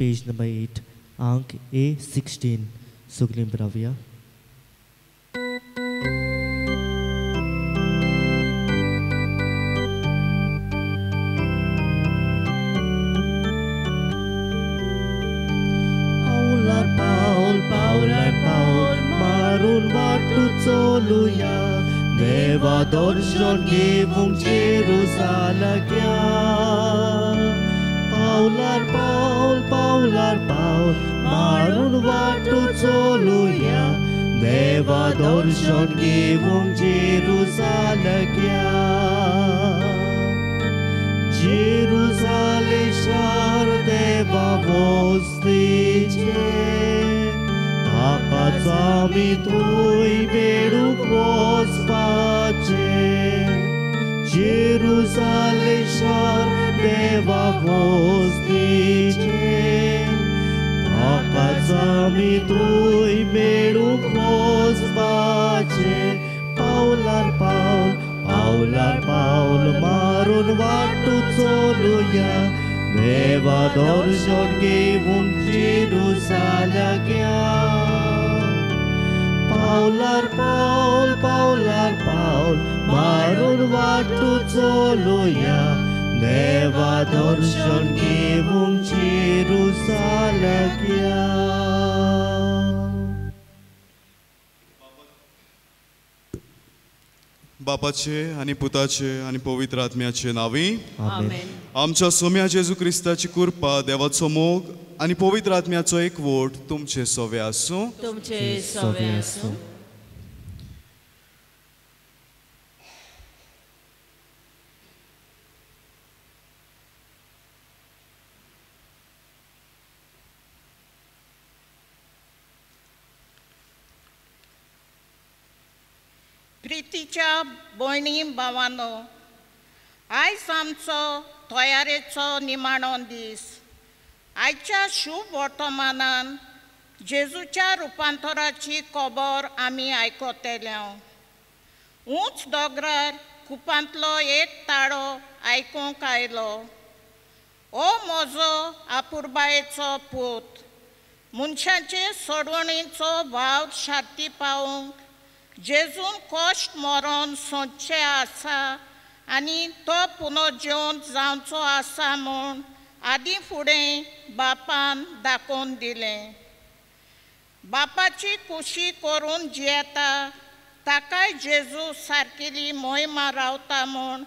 page number 8, Ank A16, Suglim Bravia. Paul, marun watu choluya, Deva dorshon givung Jerusalem. Paul, marun watu choluya, Deva dorshon givung Jerusalem. Jerusalem shar Deva vostiche. Apazami tui beru gospace, Jerusalem shar Deva vostice. Apazami tui beru gospace, Paul, marun watu choluya, Deva dorshon givung Jerusalem. Paul, marun watu choluya, Deva dorshon givung Jerusalem. बापाचे आणि पुताचे आणि पवित्र आत्म्याचे नावी Amen. आमच्या सोम्या जेजू क्रिस्ताची कृपा देवाचो मोग आणि पवित्र आत्म्याचो एकवट तुमचे सोवे आसूं. तुमचे सोवे आसूं. प्रितीच्या भयणी भावांनो, आयज आमचो तयारेचो निमाणो दीस. आयच्या शुभ वर्तमानान जेजूच्या रुपांतराची खबर आमी आयकतले. उंच दोंगरार कुपांतलो एक ताळो आयकूंक आयलो. ओ म्हजो आपुरबायेचो पूत, मनशाचे सोडवणीचो भाव शांती पावूंक जेजून कश्ट मरण सोंसचें आसा आनी तो पुनर्जीवन जावचो आसा म्हूण आदीं फुडें बापान दाखोवन दिलें. बापाची खुशी करून जियेता ताकाय जेजू सारकेली मोहिमा रावता म्हूण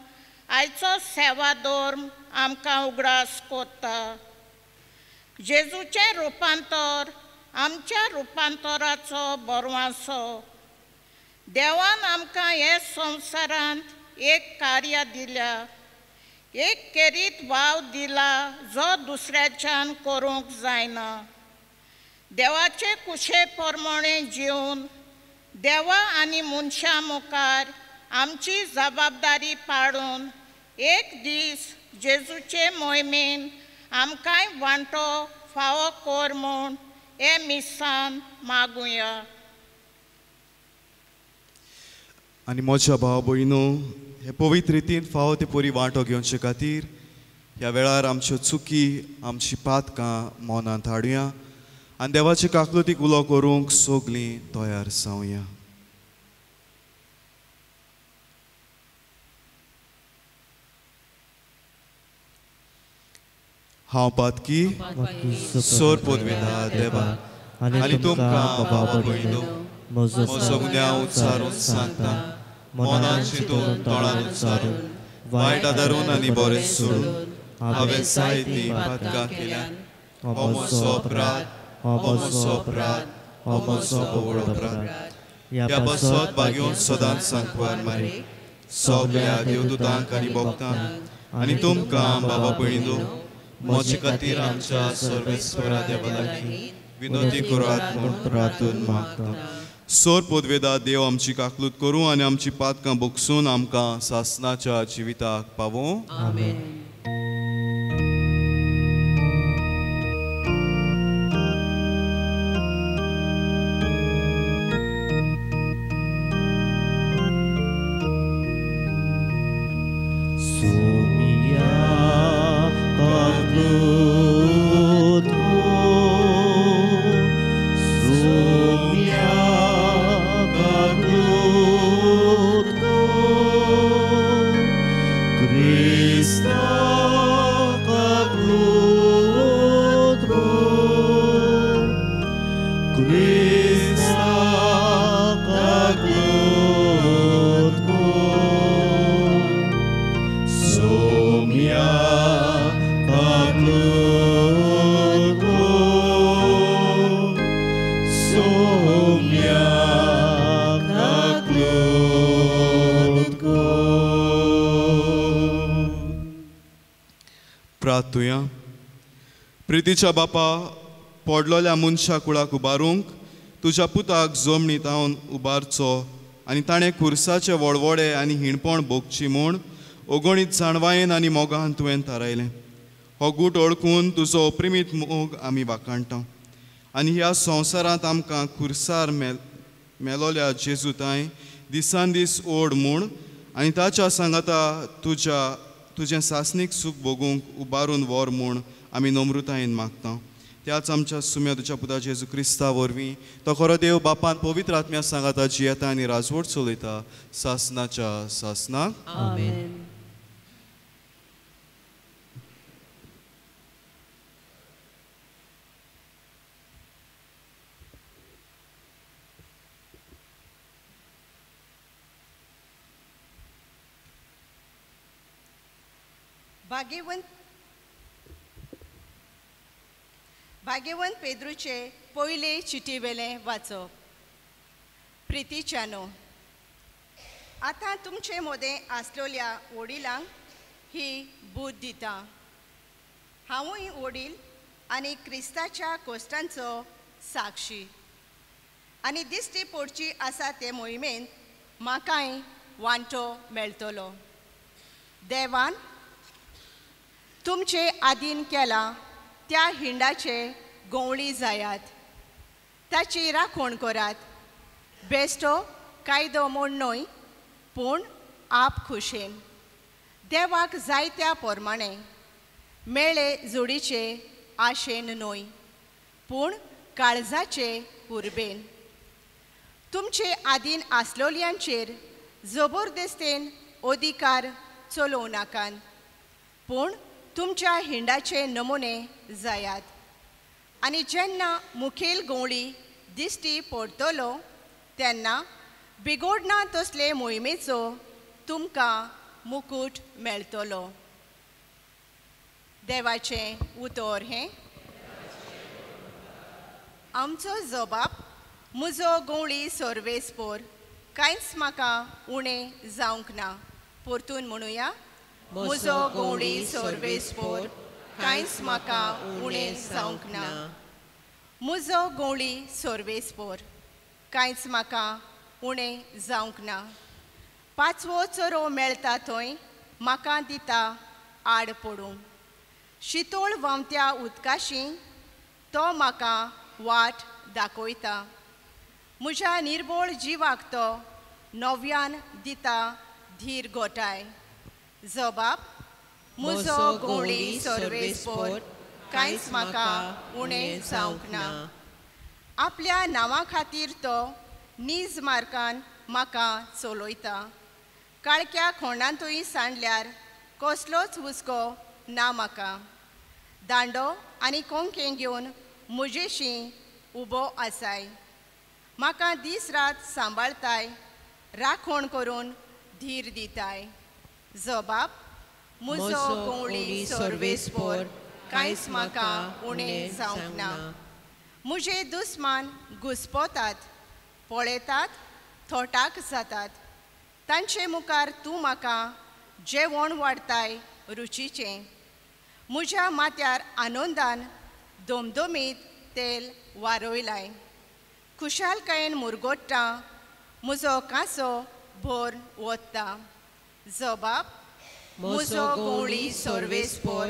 आयचो सेवाधर्म आमकां उगडास कोत्ता. जेजूचें रुपांतर आमच्या रुपांतराचो बरवासो. देवान आमकां हे संवसारांत एक कार्य दिल्या, एक केरीत भाव दिला जो दुसऱ्याच्यान करूंक जायना. देवाचे कुशे प्रमाणें जिवन देवा आनी मनशां मुखार आमची जबाबदारी पाडून एक दीस जेजूचे मोहिमेन आमकांय वांटो फावो कर म्हूण हे मिसान मागुया. आणि म्हज्या भाव भयणो, हे पवित्र रितीन फावो ते परी वांटो घेवचे खातीर ह्या वेळार आमच्यो चुकी, आमची पातकां मनांत हाडुया आनी देवाचे काकलुतीक उलो करूंक सगलीं तयार जावया. हांव पातकी सोर पदवेदार देवा आनी तुमकां भाव भयणो म्हजो गुन्यांव उच्चारून सांगता. मनान चिंतून तोंडान उच्चारून वायट आदारून आनी बरें सोडून हांवें जायतीं पातकां केल्यान. हो म्हजो अपराध, हो म्हजो अपराध, हो म्हजो पवळ अपराध. ह्या बसत बागेवन सदांच सांकवार मारी सगळ्या देवदूतांक आनी भक्तांक आनी तुमकां बाबा भयणीनो म्हजे खातीर आमच्या सर्वेस्परा देवा लागीं विनोदी करात म्हूण प्रार्थून मागता. सोर पदवेदार देव आमची काकलूत करूं आनी आमची पातकां बोगसून आमकां सासणाच्या जिविताक पावों. आमेन. Sumia kaklud प्रितीच्या बापा, पडलोल्या मनशा कुळाक उबारूंक तुज्या पुताक जमनीत हांवन उबारचो आनी ताणें खुर्साचे वळवळे आनी हिणपण भोगची म्हूण ओगणीत जाणवायेन आनी मोगान तुवें थारायलें. हो गूट ओळखून तुजो अप्रिमीत मोग आमी वाखाणटा आनी ह्या संवसारांत आमकां खुर्सार मेलोल्या जेजूताय दिसान दीस ओड म्हूण आनी ताच्या सांगाता तुजें सासणीक सूख भोगूंक उबारून व्हर म्हूण आमी नम्रतायेन मागता. त्याच आमच्या सुम्या तुज्या पुता जेजू क्रिस्ता वरवीं तो खरो देव बापान पवित्र आत्म्या सांगाता जियेता आनी राजवट चलयता सासनाच्या सासनाक. आमेन. भाग्यवंत पेद्रूचे पयले चिटी वेलें वाचप. प्रितीच्यानो, आतां तुमचे मोदें आसलेल्या वडिलांक ही बूद दिता. हांवूय वडील आनी क्रिस्ताच्या कोश्टांचो साक्षी आनी दिश्टी पडची आसा ते मोहिमेंत म्हाकाय वांटो मेळटलो. देवान तुमचे आदीन केला त्या हिंडाचे गोवळी जायात, ताची राखण करात. बेश्टो कायदो म्हूण न्हय, पूण आप खुशेन देवाक जायत्या प्रमाणे मेळे जोडीचे आशेन न्हय, पूण काळजाचे उर्बेन. तुमचे आदीन आसलोल्यांचेर जबरदस्तेन अधिकार चलोव नाकात, पूण तुमच्या हिंडाचे नमुने जायात. आनी जेन्ना मुखेल गोवळी दिश्टी पडटलो तेन्ना बिगोडना तसले मोहिमेचो तुमकां मुकूट मेळटलो. देवाचें उतर हें. आमचो जबाब म्हजो गोवळी सर्वेस्पोर, कांयच म्हाका उणें जावंक ना. परतून म्हणुया, म्हजो गोवळी सर्वेस्पोर, कांयच म्हाका उणें जावंक ना. म्हजो गोवळी सर्वेस्पोर, कांयच म्हाका उणें जावंक ना. पांचवो चरो मेळटा थंय म्हाका दिता आड पडूंक. शितोळ व्हांवत्या उदकाशी तो म्हाका वाट दाखयता. म्हज्या निर्बोळ जिवाक तो नव्यान दिता धीर गोठाय. जबाब म्हजो गोवळी सर्वेस्पोर, कांयच म्हाका उणें जावंक ना. आपल्या नांवा खातीर तो नीज मार्गान म्हाका चलयता. काळक्या खोंडांतूय सांडल्यार कसलोच हुस्को ना म्हाका. दांडो आनी कोंकें घेवन म्हजेशी उबो आसाय. म्हाका दीस रात सांबाळताय, राखण करून धीर दिताय. जबाब म्हजो गोवळी सर्वेस्पोर, कांयच म्हाका उणें जावंक ना. म्हजे दुस्मान घुस्पोतात, पळयतात, थोटाक जातात. तांचे मुखार तूं म्हाका जेवण वाडताय रुचीचें. म्हज्या माथ्यार आनंदान दोमदोमीत तेल वारोयलाय. खुशालकायेन मुरगोडटा, म्हजो कांसो भर वता. जबाब म्हजो गोवळी सर्वेस्पोर,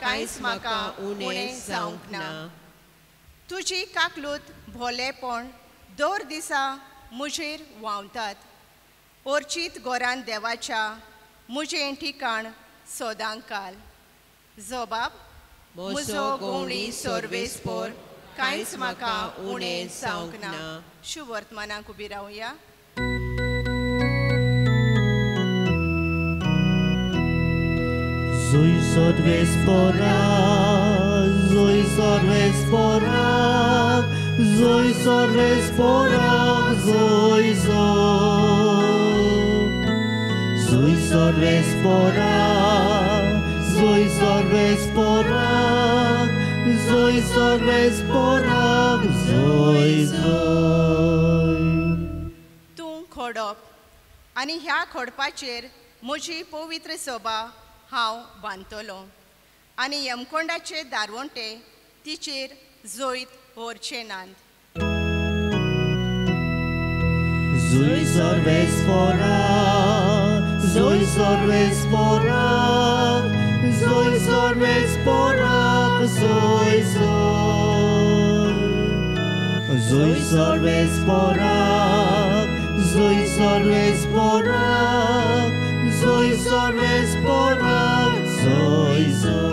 कांयच म्हाका उणें जावंक ना. तुजी काकलूत भोलेपण दर दिसा म्हजेर व्हांवतात. ओर्चीत गोरान देवाच्या म्हजें ठिकाण सोदांक घाल. जबाब म्हजो गोवळी सर्वेस्पोर, कांयच म्हाका उणें जावंक ना. शुभ वर्तमानाक उबी रावया. Zui sorvespora, zui sorvespora, zui sorvespora, zui zui sorvespora, zui sorvespora, zui sorvespora, zui zui. तूं खोडप आनी ह्या खोडपाचेर म्हजी पवित्र सभा हांव बांदतलो आनी यमकोंडाचे दारवंटे तिचेर जोईत व्हरचे नांद. Zui sorves fora, zui sorves fora, zui sorves fora, zui zoi. Zui sorves fora, zui sorves fora, zui sorves fora, zui zoi.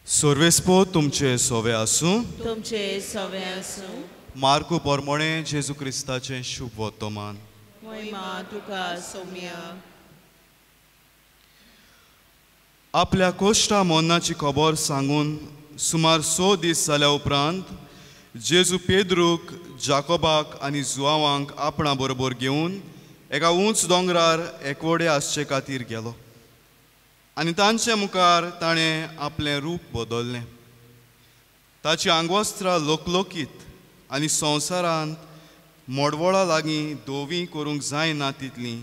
सोर्वेस्पो तुमचे सोवे आसूं. तुमचे सवे आसूं. मार्कू पोरमोणे जेजू क्रिस्ताचें शुभ वर्तमान. महिमा तुका सौम्य. आपल्या कोश्टा मोन्नाची खबर सांगून सुमार 6 दीस जाल्या उपरांत जेजू पेद्रूक, जाकोबाक आनी जुआवांक आपणा बरोबर घेवन एका उंच दोंगरार एकवडे आसचे खातीर गेलो. आनी तांचे मुखार ताणें आपलें रूप बदल्लें. ताची आंगवस्त्रां लोकलोकीत आनी संवसारांत मोडवळा लागीं धोवी करूंक जायना तितलीं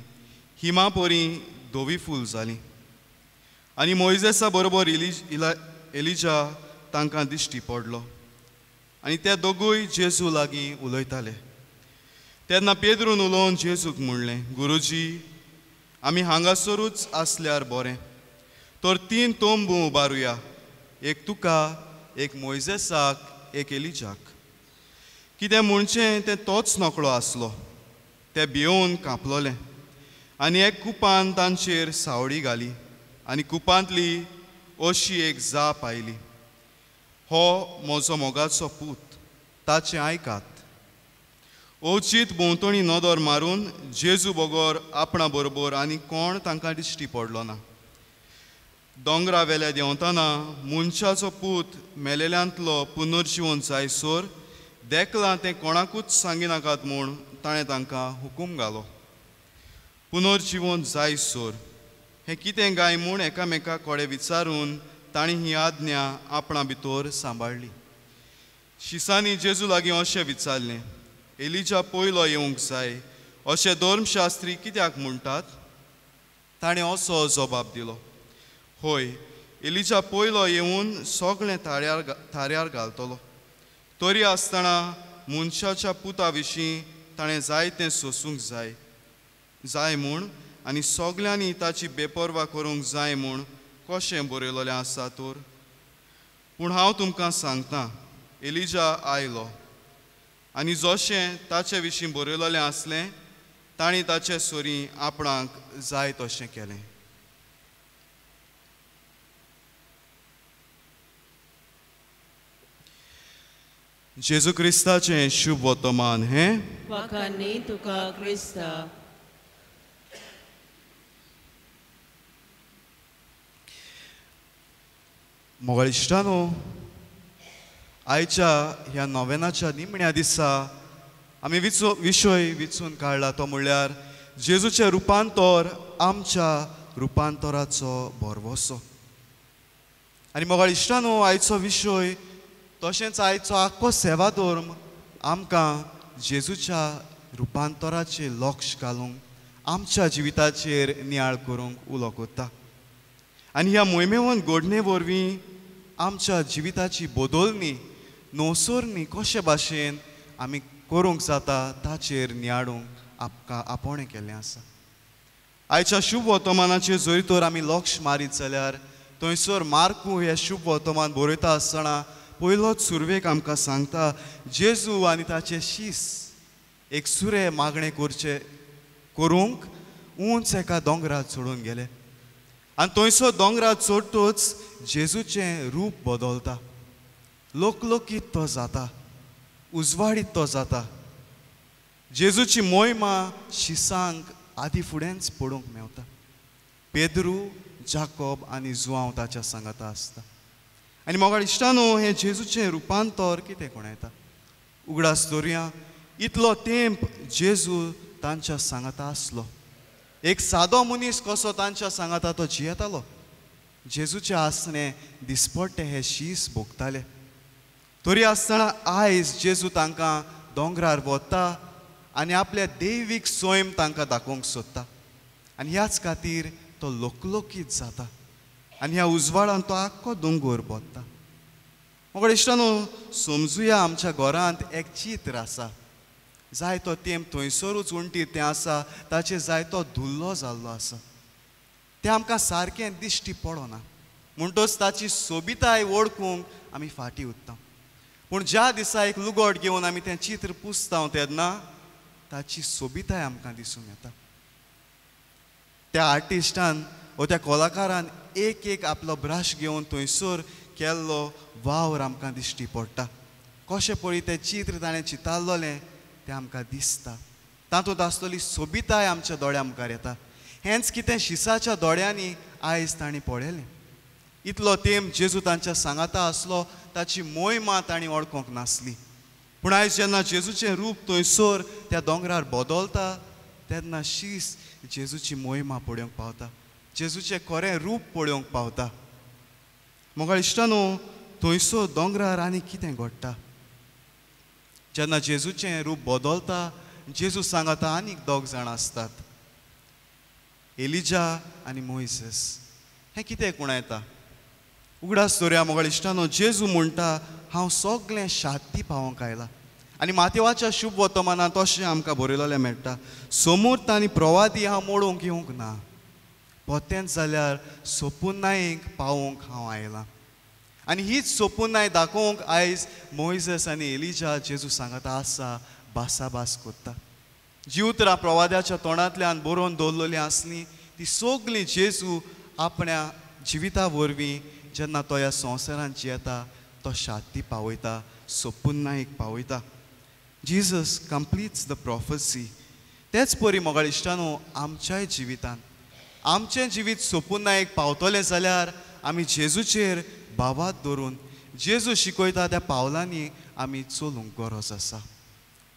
हिमा परी धोवी फूल जालीं. आनी मोइजेसा बरोबर एलिजा तांकां दिश्टी पडलो. आनी ते दोगूय जेजू लागीं उलयताले. तेन्ना पेद्रून उलोवन जेजूक म्हणलें, गुरुजी, आमी हांगासरूच आसल्यार बरें. तर 3 तोंबू उबारुया, एक तुका, एक मोइजेसाक, एक एलिजाक. कितें म्हणचें तें तोच नकळो आसलो. ते भिवून कांपलोले आनी एक कुपान तांचेर सावळी घाली आनी कुपांतली अशी एक जाप आयली, हो म्हजो मोगाचो पूत, ताचें आयकात. ओचीत भोंवतणी नदर मारून जेजू बगोर आपणा बरोबर आनी कोण तांकां दिश्टी पडलो ना. दोंगरा वेल्या देंवतना मनशाचो पूत मेलेल्यांतलो पुनर्जीवन जायसर देखलां तें कोणाकूच सांगिनाकात म्हूण ताणें तांकां हुकूम घालो. पुनर्जीवन जायसर हें कितें गाय म्हूण एकामेकाक कोडे विचारून तांणी ही आज्ञा आपणा भितर सांबाळली. शिसांनी जेजू लागीं अशें विचारलें, एलिजा पयलो येवंक जाय अशें धर्मशास्त्री कित्याक म्हणटात? ताणें असो जबाब दिलो, होय, एलिजा पयलो येवन सगळें थाऱ्यार घालतलो. तरी आसतना मनशाच्या पुता विशीं ताणें जायतें सोसूंक जाय म्हूण आनी सगल्यांनी ताची बेपरवा करूंक जाय म्हूण कशें बरयलोलें आसा तर. पूण हांव तुमकां सांगतां, एलिजा आयलो आनी जशें ताचे विशीं बरयलोलें आसलें तांणी ताचे सोरी आपणाक जाय तशें केलें. जेजू क्रिस्ताचें शुभ वर्तमान हें. वखाणी तुका क्रिस्ता. मोगाळ इश्टानो, आयच्या ह्या नोवेनाच्या निमण्या दिसा आमी विशय विचून काडला तो म्हणल्यार जेजूचें रुपांतर आमच्या रुपांतराचो बरवसो. आनी मोगाळ इश्टानो, आयचो विशय तशेंच आयचो आख्खो सेवा धर्म आमकां जेजूच्या रुपांतराचेर लक्ष घालूंक आमच्या जिविताचेर नियाळ करूंक उलो करता. आनी ह्या मोहिमेवन घडणे वरवीं आमच्या जिविताची बदलणी नवसरणी कशे भाशेन आमी करूंक जाता ताचेर नियाळूंक आमकां आपोवणें केल्लें आसा. आयच्या शुभ वर्तमानाचेर जरी तर आमी लक्ष मारीत जाल्यार थंयसर मार्कू हें शुभ वर्तमान बरयता आसतना पयलोच सुरवेक आमकां सांगता, जेजू आनी ताचे शीस एक सुरे मागणें करूंक उंच एका दोंगरार चडून गेले. आनी थंयसर दोंगरार चडटूच जेजूचें रूप बदलता. लोकलोकीत तो जाता, उजवाडीत तो जाता. जेजूची मोहिमा शिसांक आदी फुडेंच पडूंक मेवता. पेद्रू, जाकोब आनी जुआंव ताच्या सांगाता आसता. आनी मोगाळ इश्टानो, हें जेजूचें रुपांतर कितें कोण येता? उगडास दवरया, इतलो तेंप जेजू तांच्या सांगाता आसलो. एक सादो मनीस कसो तांच्या सांगाता तो जियेतालो. जेजूचे आसणे दिसपट्टे हे शीस भोगताले. तरी आसतना आयज जेजू तांकां दोंगरार व्हरता आनी आपले दैवीक सोयम तांकां दाखोवंक सोदता. आनी ह्याच खातीर तो लोकलोकीत जाता आनी ह्या उजवाडान तो आख्खो दोंगर बोत्ता. म्हाका इश्टानो, समजुया आमच्या घरांत एक चित्र आसा. जायतो तेंप थंयसरूच उंटीर तें आसा, ताचेर जायतो धुल्लो जाल्लो आसा. तें आमकां सारकें दिश्टी पडना. म्हणटच ताची सोबिताय वळखूंक आमी फाटीं उत्ता. पूण ज्या दिसा एक लुगोट घेवन आमी तें चित्र पुसता तेन्ना ताची सोबिताय आमकां दिसून येता. त्या आर्टिस्टान वा त्या कलाकारान एक एक आपलो ब्रश घेवन थंयसर केल्लो वावर आमकां दिश्टी पडटा. कशें पळय तें चित्र ताणें चितारलोलें तें आमकां दिसता. तातूंत आसतली सोबिताय आमच्या दोळ्या मुखार येता. हेंच कितें शिसाच्या दोळ्यांनी आयज ताणीं पळयलें. इतलो तेंप जेजू तांच्या सांगाता आसलो, ताची मोहिमा ताणीं वळखूंक नासली. पूण आयज जेन्ना जेजूचें रूप थंयसर त्या दोंगरार बदलता तेन्ना शीस जेजूची मोहिमा पळोवंक पावता, जेजूचें खरें रूप पळोवंक पावता. म्हाका इश्टानो, थंयसर दोंगरार आनी कितें घडटा? जेन्ना जेजूचें रूप बदलता, जेजू सांगाता आनीक दोग जाण आसतात, एलिजा आनी मोइसेस. हें कितें कुणायता? उगडास दवरया म्हाका इश्टानो, जेजू म्हणटा हांव सगळें शांती पावोवंक आयला. आनी मातेवाच्या शुभ वर्तमानांत तशें आमकां बरयलोलें मेळटा, समूर्त आनी प्रवादी हांव मोडूंक येवंक ना, पोतेंच जाल्यार सोपुनायेक पावोवंक हांव आयलां. आनी हीच सोपुनाय दाखोवंक आयज मोइसेस आनी एलिजा जेजू सांगाता आसा भासाभास करता. जी उतरां प्रवाद्याच्या तोंडांतल्यान बरोवन दवरलेलीं आसलीं ती सगळीं जेजू आपल्या जिविता वरवीं जेन्ना तो ह्या संवसारांत जियेता तो शांती पावयता, सोपुनायेक पावयता. Jesus completes the prophecy. तेच परी मोगाळ इश्टानो, आमच्याय जिवितांत आमचें जिवीत सोपुनायेक पावतलें जाल्यार आमी जेजूचेर बाबात दवरून जेजू शिकयता त्या पावलांनी आमी चलूंक गरज आसा.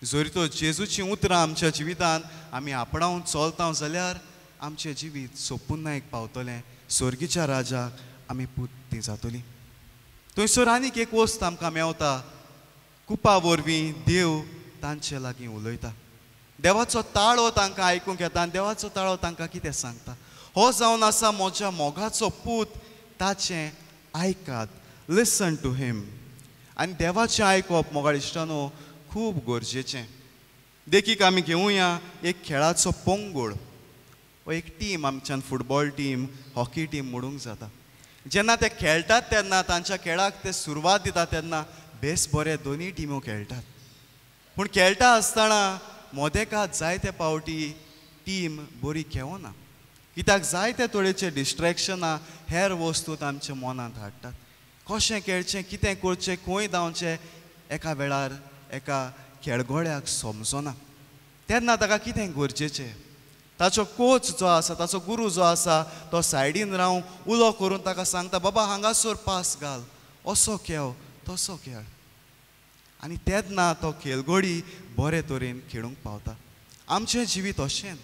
जरी तो जेजूची उतरां आमच्या जिवितांत आमी आपणावन चलता जाल्यार आमचें जिवीत सोपुनायेक पावतलें, स्वर्गीच्या राजाक आमी पुत्तीं जातलीं. थंयसर आनीक एक वस्त आमकां मेवता. कुपा वरवीं देव तांचे लागीं उलयता. देवाचो ताळो तांकां आयकूंक येता आनी देवाचो ताळो तांकां कितें सांगता? हो जावन आसा म्हज्या मोगाचो पूत, ताचें आयकात. Listen to him. आनी देवाचें आयकप मोगाळ इश्टानो खूब गरजेचें. देखीक आमी घेवया एक खेळाचो पंगड वा एक टीम, आमच्यान फुटबॉल टीम, हॉकी टीम म्हणूंक जाता. जेन्ना ते खेळटात तेन्ना तांच्या खेळाक ते सुरवात दितात तेन्ना बेस बरे दोनी टिमो खेळटात. पूण खेळटा आसतना मोदेकात जायते पावटी टीम बरी खेळना, कित्याक जायते तरेचे डिस्ट्रॅक्शनां हेर वस्तू आमच्या मनांत हाडटात. कशें खेळचें, कितें करचें, खंय धांवचें, एका वेळार एका खेळगड्याक समजना. तेन्ना ताका कितें गरजेचें? ताचो कोच जो आसा, ताचो गुरू जो आसा, तो सायडीन रावन उलो करून ताका सांगता, बाबा हांगासर पास घाल, असो खेळ, तसो खेळ. आनी तेन्ना तो खेळगडी बरे तरेन खेळूंक पावता. आमचें जिवीत अशेंच.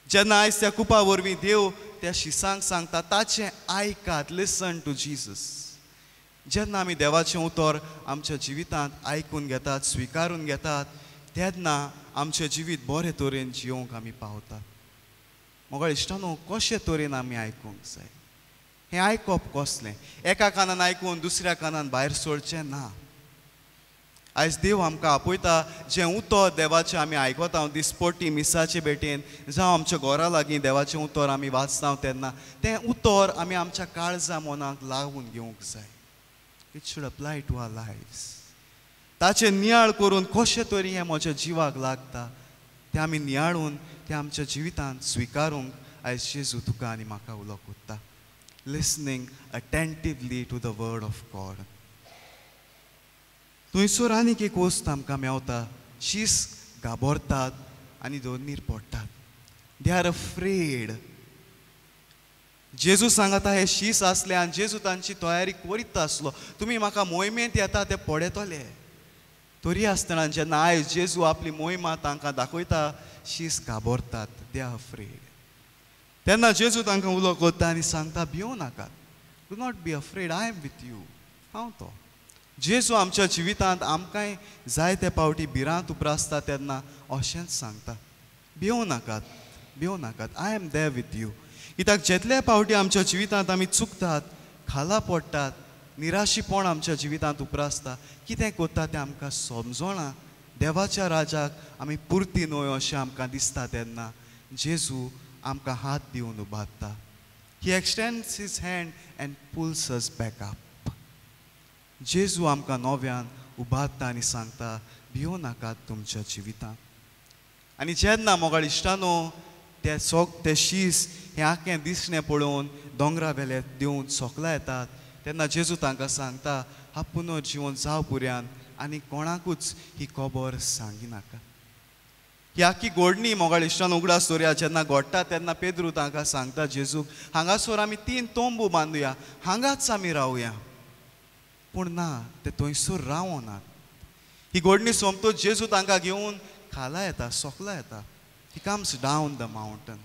जेन्ना आयज त्या कुपा वरवीं देव त्या शिसांक सांगता ताचें आयकात. Listen to Jesus. जेन्ना आमी देवाचें उतर आमच्या जिवितांत आयकून घेतात, स्विकारून घेतात, तेन्ना आमचें जिवीत बरे तरेन जियोंक आमी पावतात. मोगाळ इश्टानो, कशे तरेन आमी आयकूंक जाय? हें आयकप कसलें? एका कानान आयकून दुसऱ्या कानान भायर सोडचें ना. आयज देव आमकां आपयता जें उतर देवाचें आमी आयकता दिसपट्टी मिसाचे भेटेन जावं आमच्या घरा लागीं देवाचें उतर आमी वाचता तेन्ना तें उतर आमी आमच्या काळजा मनाक लावून घेवंक जाय. It should apply to our lives. ताचें नियाळ करून कशें तरी हें म्हज्या जिवाक लागता तें आमी नियाळून तें आमच्या जिवितांत स्विकारूंक आयज जेजू तुका आनी म्हाका उलो कोत्ता. Listening attentively to the word of God. थंयसर आनीक एक वस्त आमकां मेवता. शीस घाबरतात आनी दोनीर पडटात. दे आर अफ्रेड. जेजू सांगता हे शीस आसले आनी जेजू तांची तयारी करीत आसलो. तुमी म्हाका मोहिमेंत येता ते पडयतले. तरी आसतना जेन्ना आयज जेजू आपली मोहिमा तांकां दाखयता शीस घाबरतात. They are afraid. तेन्ना जेजू तांकां उलो करता आनी सांगता भियो नाकात. Do not be afraid. I am with you. हांव तो. जेजू आमच्या जिवितांत आमकांय जायते पावटी भिरांत उप्रासता तेन्ना अशेंच सांगता भियो नाकात. भिवू नाकात. I am there with you. कित्याक जितले फावटी आमच्या जिवितांत आमी चुकतात, खाला पडटात, निराशीपण आमच्या जिवितांत उप्रासता, कितें कोत्ता तें आमकां समजोना. देवाच्या राजाक आमी पुर्ती न्हय अशें आमकां दिसता तेन्ना जेजू आमकां हात दिवन उबारता. He extends his hand and pulls us back up. जेजू आमकां नव्यान उबारता आनी सांगता भिवू नाकात तुमच्या जिवितांत. आनी जेन्ना मोगाळ इश्टानो ते शीस हें आखें दिसणें पळोवन दोंगरा वेले दिवन सोकला येतात तेन्ना जेजू तांकां सांगता हा पुनर्जीवन जाव पुर्यान आनी कोणाकूच ही खबर सांगी नाका. ही आख्खी घोडणी मोगाळ इश्टान उगडास दर्या जेन्ना घोडटा तेन्ना पेद्रू तांकां सांगता जेजूक हांगासर आमी 3 तोंबू बांदुया, हांगाच आमी रावया. पूण ना, ते थंयसर रावनात. ही घोडणी सोमतूच जेजू तांकां घेवन खाला येता, सोकला येता. He comes down the mountain.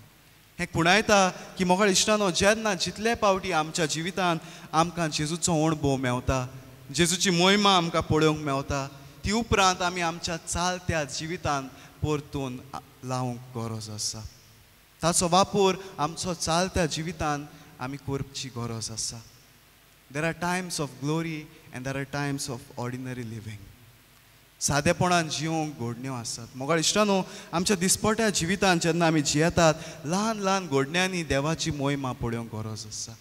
हें खुणायता की मोगाळ इश्टानो जेन्ना जितले फावटी आमच्या जिवितांत आमकां जेजूचो अणभव मेवता, जेजूची मोहिमा आमकां पळोवंक मेवता, ती उपरांत आमी आमच्या चालत्या जिवितांत परतून लावंक गरज आसा. ताचो वापर आमचो चालत्या जिवितांत आमी करची गरज आसा. There are times of glory and there are times of ordinary living. सादेपणान जिवंक घोडण्यो आसात. मोगाळ इश्टानो आमच्या दिसपट्या जिवितांत जेन्ना आमी जियेतात ल्हान ल्हान घोडण्यांनी देवाची मोहिमा पळोवंक गरज आसा.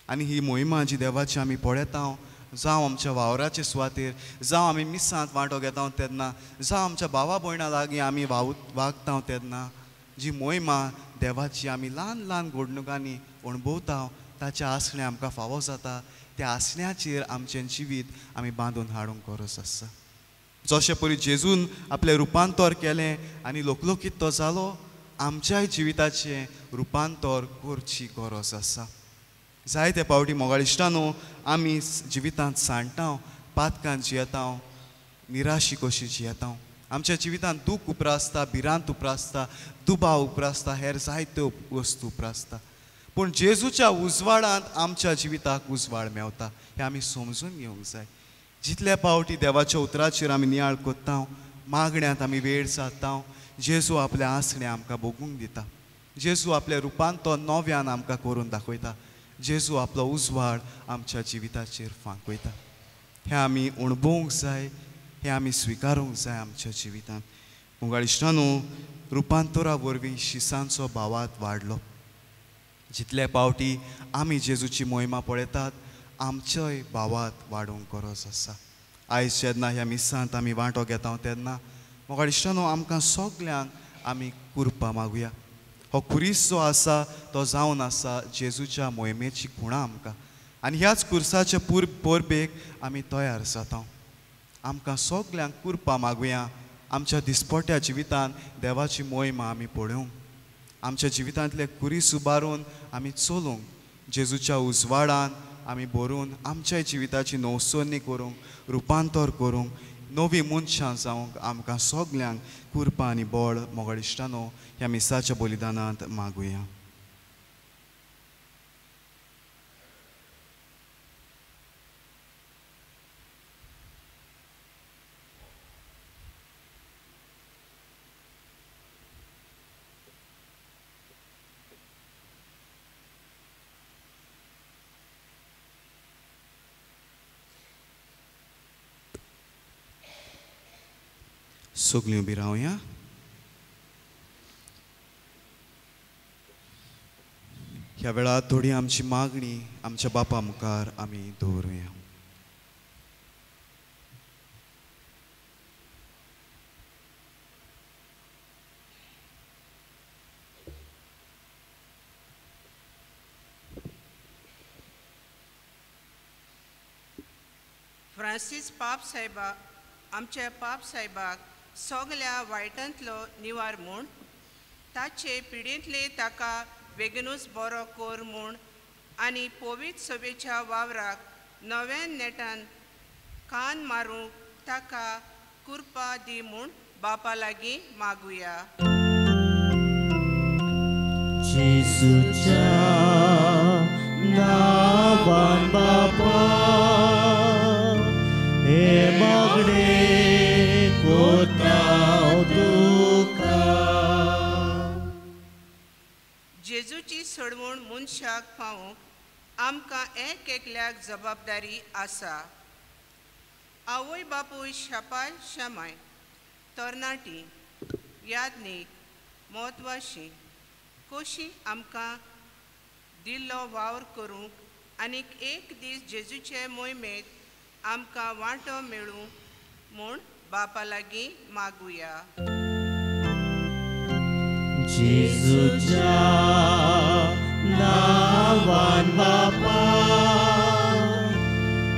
आनी ही मोहिमा जी देवाची आमी पळयता, जावं आमच्या वावराचे सुवातेर, जावं आमी मिसांत वांटो घेता तेन्ना, जावं आमच्या भावा भयणां लागीं आमी वागता तेन्ना जी मोहिमा देवाची आमी ल्हान ल्हान घडणुकांनी अणभवता ताचें आसणें आमकां फावो जाता. त्या आसण्याचेर आमचें जिवीत आमी बांदून हाडूंक गरज आसा. जशें परी जेजून आपलें रुपांतर केलें आनी लोकलोकीत तो जालो, आमच्याय जिविताचें रुपांतर करची गरज आसा. जायते फावटी मोगाळ इश्टानो आमी जिवितांत सांडटा, पातकांत जियेता, निराशी कशी जियेता. आमच्या जिवितांत दूख उप्रासता, भिरांत उप्रासता, दुबाव उप्रासता, हेर जायत्यो वस्तू उप्रासता. पूण जेजूच्या उजवाडांत आमच्या जिविताक उजवाड मेवता हें आमी समजून घेवंक जाय. जितले फावटी देवाच्या उतराचेर आमी नियाळ कोत्ता, मागण्यांत आमी वेळ सारता, जेजू आपलें आसणें आमकां भोगूंक दिता. जेजू आपल्या रुपान तो नव्यान आमकां करून दाखयता. जेजू आपलो उजवाड आमच्या जिविताचेर फांकयता. हें आमी अणभवूंक जाय, हें आमी स्विकारूंक जाय आमच्या जिवितांत. मोगाळ इश्टानो रुपांतरा वरवीं शिसांचो भावार्थ वाडलो. जितले फावटी आमी जेजूची मोहिमा पळयतात आमचोय भावार्थ वाडूंक गरज आसा. आयज जेन्ना ह्या मिसांत आमी वांटो घेता तेन्ना मोगाळ इश्टानो आमकां सगल्यांक आमी कुरपा मागुया. हो खुरीस जो आसा तो जावन आसा जेजूच्या मोहिमेची खुणां आमकां. आनी ह्याच खुर्साच्या परबेक आमी तयार जाता. आमकां सगल्यांक कुरपा मागुया. आमच्या दिसपट्या जिवितांत देवाची मोहिमा आमी पळोवंक, आमच्या जिवितांतले खुरीस उबारून आमी चलूंक, जेजूच्या उजवाडान आमी भरून आमच्या जिविताची नवसोनी करूंक, रुपांतर करूंक, नवी मनशां जावंक आमकां सगल्यांक कुरपा आनी बळ मोगाळ इश्टानो ह्या मिसाच्या बलिदानांत मागुया. सगलीं उबी रावया. ह्या वेळार थोडी आमची मागणी आमच्या बापा मुखार आमी दवरुया. फ्रांसीस पाप साहेबा आमच्या पाप साहेबाक सगल्या वायटांतलो निवार म्हूण, ताचे पिडेंतले ताका बेगीनूच बरो कोर म्हूण आनी पवित्र सभेच्या वावराक नव्यान नेटान कान मारूंक ताका कुरपा दी म्हूण बापा लागीं मागुया. जेजूच्या नांवान बापा हे मागणे कोत्ता तुका. आमच्या पिडेंतले ताका बेगीनूच बरो कोर म्हूण आनी पवित्र सभेच्या वावराक नव्यान नेटान कान मारूंक ताका कुरपा दी म्हूण बापा लागीं मागुया. जेजूच्या नांवान बापा हे मागणे कोत्ता तुका. सोडवून मनशाक पावूंक आमकां एक एकल्याक जबाबदारी आसा. आवय बापूय शापाय शामाय तरणाटी यादनीक म्हत्वाची कशी आमकां दिल्लो वावर करूंक आनीक एक दीस जेजूचे मोहिमेंत आमकां वांटो मेळूंक म्हूण बापा लागीं मागुया. जेजूच्या नांवान बापा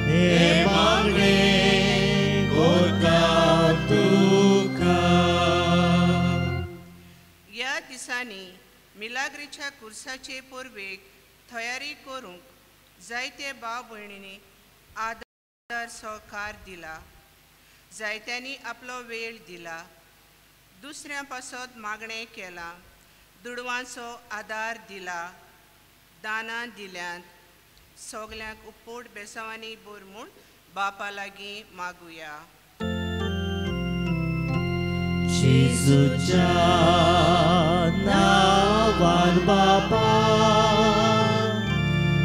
हे मागणें करता तुका. ह्या दिसांनी मिलाग्रीच्या कुर्साचे परबेक तयारी करूंक जायते भाव भयणींनी आदार सहकार दिला. जायत्यांनी आपलो वेळ दिला, दुसऱ्यां पासत मागणें केलां, दुडवांचो आदार दिला, दानां दिल्यांत. सगल्यांक उपोट बेसांवांनी बोर म्हूण बापा लागीं मागुया. जेजूच्या नांवान बापा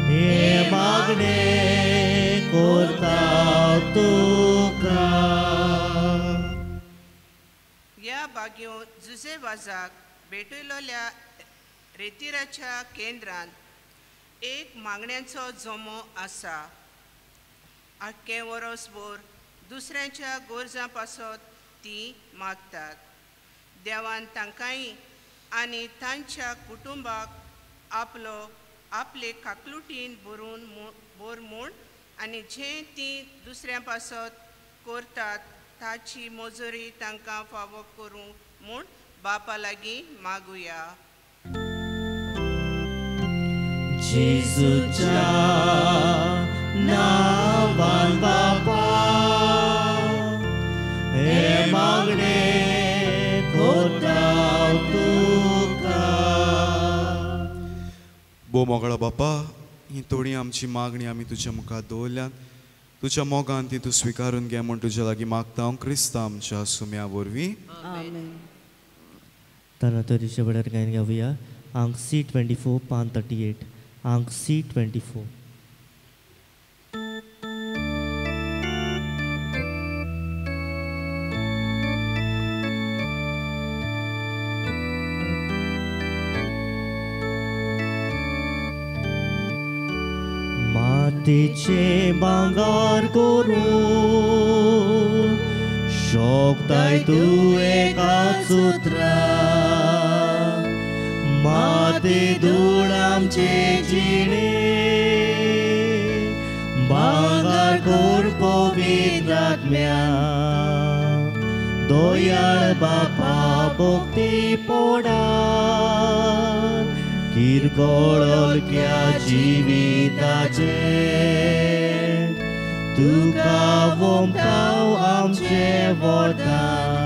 हे मागणें करता तुका. ह्या बागयो जुजे वाजाक भेटयलोल्या रेतीराच्या केंद्रांत एक मागण्यांचो जमो आसा. आख्खें वरसभर दुसऱ्यांच्या गोरजां पासत ती मागतात. देवान तांकांय आनी तांच्या कुटुंबाक आपले काकलुटीन बोर म्हूण आनी जें तीं दुसऱ्यां पासत करतात ताची मजुरी तांकां फावो करूंक म्हूण बापा लागीं मागुया. जेजूच्या नांवान बापा हे मागणें करता तुका. बो मोगळा बापा, ही थोडी आमची मागणी आमी तुज्या मुखार दवरल्यात. तुज्या मोगान ती तूं स्विकारून घे म्हूण तुज्या लागीं मागता हांव क्रिस्तांव आमच्या सुम्या वरवीं. तनातरीचे वड्यार गायन गावया. अंक C24 पान 38. अंक C24. मातेचे भांगर करून शोकताय तूं एकाच उतरां. माते धूळ आमचे जिणे भांगर कोर पवित्र आत्म्या. दोयाळ बापा भक्ती पोडान किरकोळ अल्क्या जिविताचे तुका वोमताव आमचे वरदान.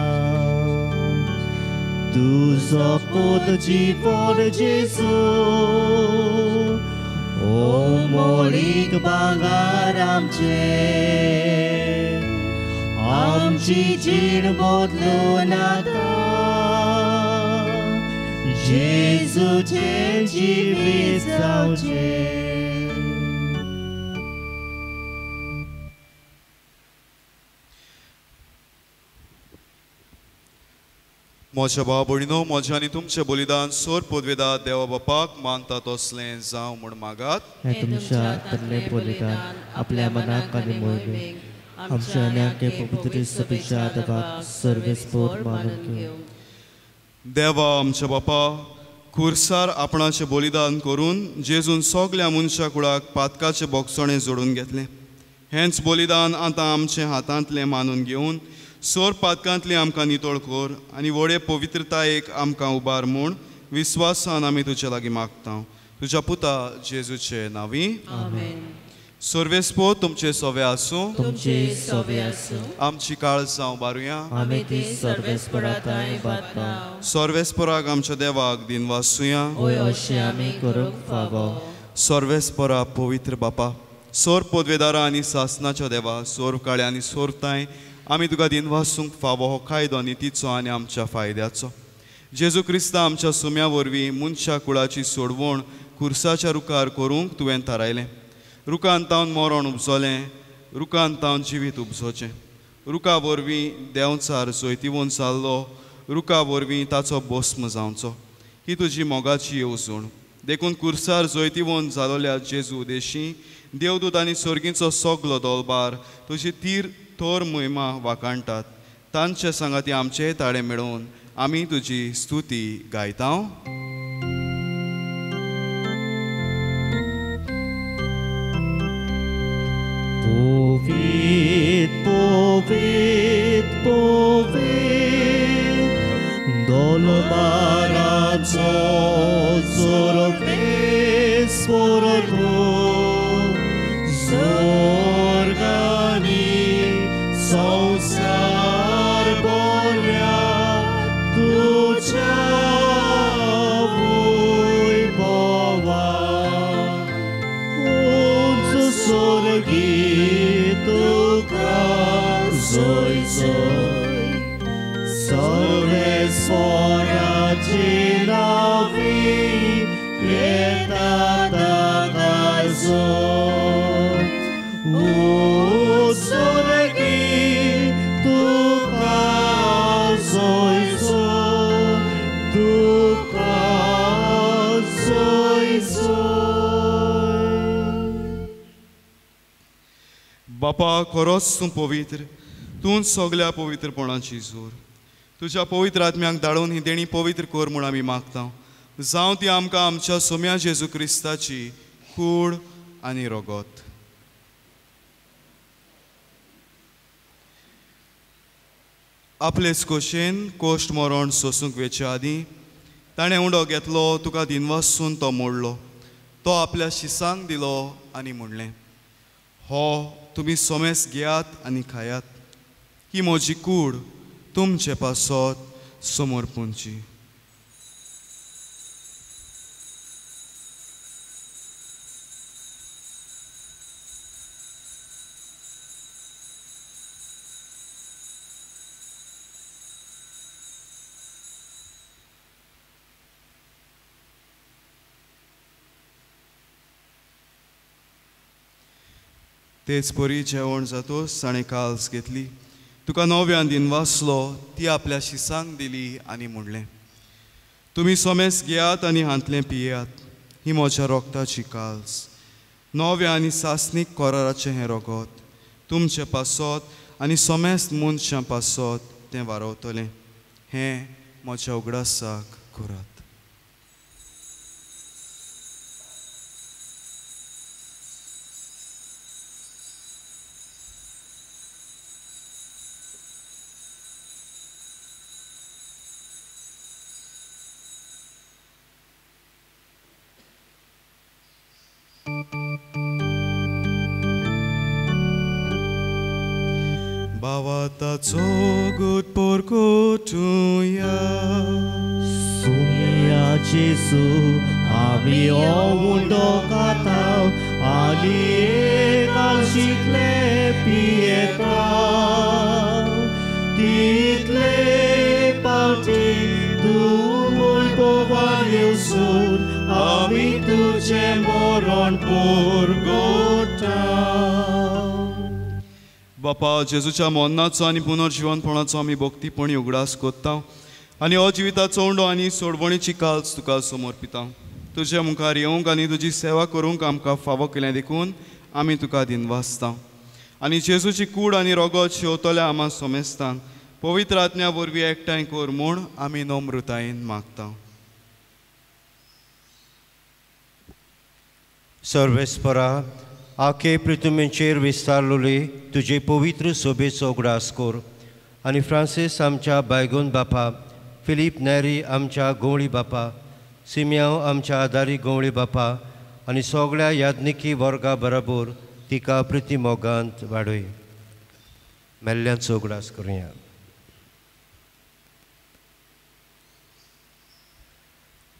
तुजो पूत जीवन जेजू ओ मोळीक भांगर आमचे. आमची जीण बदलून आतां जेजूचे जिवीत जावचें. म्हज्या भाव भयणीनो, म्हजें आनी तुमचें बलिदान सोर पदवेदार देवा बापाक मानता तसलें जावं म्हूण मागात. हे तुमच्या आत्तलें बलिदान आपल्या मनाक आनी मोहिमेक आमच्या अनेके पवित्र सभेच्या आदराक सर्वेस्पोर मानून घेवं. देवा आमच्या बापा, खुर्सार आपणाचें बलिदान करून जेजून सगल्या मनशा कुळाक पातकाचें बोगसणें जोडून घेतलें. हेंच बलिदान आतां आमचे हातांतलें मानून घेवन सोर पातकांतली आमकां नितळ कर आनी व्हडे पवित्रतायेक आमकां उबार म्हूण विस्वासान आमी तुजे लागीं मागता. तुज्या पुता जेजूचे नांवी. सर्वेस्पो तुमचे सोवे आसूं. तुमचे सोवे आसूं. आमची काळजां उबारुया. आमी ती सर्वेस्पराताय बाततांव. सर्वेस्पराक आमच्या देवाक दिनवासुया. ओय अशें आमी करूंक फावो. सर्वेस्परा पवित्र बापा, सोर पदवेदारा आनी सासनाच्या देवा, सोर काळे आनी सोरताय आमी तुका दिनवासूंक फावो हो कायदो नितीचो आनी आमच्या फायद्याचो. जेजू क्रिस्ता आमच्या सुम्या वरवीं मनशा कुळाची सोडवण खुर्साच्या रुखार करूंक तुवें थारायलें. रुखान तावन मरण उपजोलें, रुखान तावन जिवीत उपजोचें. रुखा वरवीं देंवचार जैतिवून जाल्लो, रुखा वरवीं ताचो भस्म जावचो. ही तुजी मोगाची येवजण. देखून खुर्सार जैतिवून जालोल्या जेजू देशी देवदूत आनी सर्गीचो सगलो दोलबार तुजी थोर महिमा वाखाणटात. तांचे सांगाती आमचे ताळे मेळोवन आमी तुजी स्तुती गायता. Povit, povit, povit, dolomaraco zoroknes poroko, zorgani sausar bolja, tuča vuj bova, unzu sorgi Zoi, zoi, sole sforacina vi, pietata caso. Soregi, tu zoi, zoi, tu zoi, zoi. बापा खरोच तूं पवित्र, तूं सगल्या पवित्रपणाची जोर. तुज्या पवित्र आत्म्याक धाडून ही देणी पवित्र कर म्हूण आमी मागता. जावं ती आमकां आमच्या सोम्या जेजू क्रिस्ताची कूड आनी रगत. आपलेच खोशेन कोश्ट मरण सोसूंक वेचे आदीं ताणें उंडो घेतलो, तुका दिनवासून तो मोडलो. तो आपल्या शिसांक दिलो आनी म्हणलें, हो तुमी सोमेस घेयात आनी खायात. ही म्हजी कूड तुमचे पासत समर्पणची. तेच परी जेवण जातोच ताणें काल्स घेतली, तुका नव्यान दिनवासलो, ती आपल्या शिसांक दिली आनी म्हणलें, तुमी सोमेस घेयात आनी हांतलें पियेयात. ही म्हज्या रोगताची काल्स, नव्या आनी सासनीक कोराराचें हें रगत तुमचे पासत आनी सोमेस मनशां पासत तें वारवतलें. हें म्हज्या उगडासाक करात. Bavataco good porkotuja. Sumia Jesu, ami omundo katau, ali kalsikle pieta. Title parti tu mul povaliusun, ami tuce moron porgota. बापा जेजूच्या मरणाचो आनी पुनर्जीवनपणाचो आमी भक्तीपणी उगडास कोत्ता आनी हो जिविताचो उंडो आनी सोडवणीची काल्स तुका समर्पिता. तुजे मुखार येवंक आनी तुजी सेवा करूंक आमकां फावो केलें देखून आमी तुका दिनवासता. आनी जेजूची कूड आनी रगत शेवतल्या आमा सोमेस्तान पवित्र आत्म्या वरवीं एकठांय कर म्हूण आमी नम्रतायेन मागता. सर्वेस्परा आखे पृथ्वीचेर विस्तारलोली तुजे पवित्र सोबेचो उगडास कर आनी फ्रांसीस आमच्या बायगून बापा, फिलीप नेरी आमच्या गवळी बापा, सिमियांव आमच्या आदारी गवळी बापा आनी सगळ्या याज्ञिकी वर्गा बरोबर तिका प्रिती मोगांत वाडय. मेल्ल्यांचो उगडास करुया.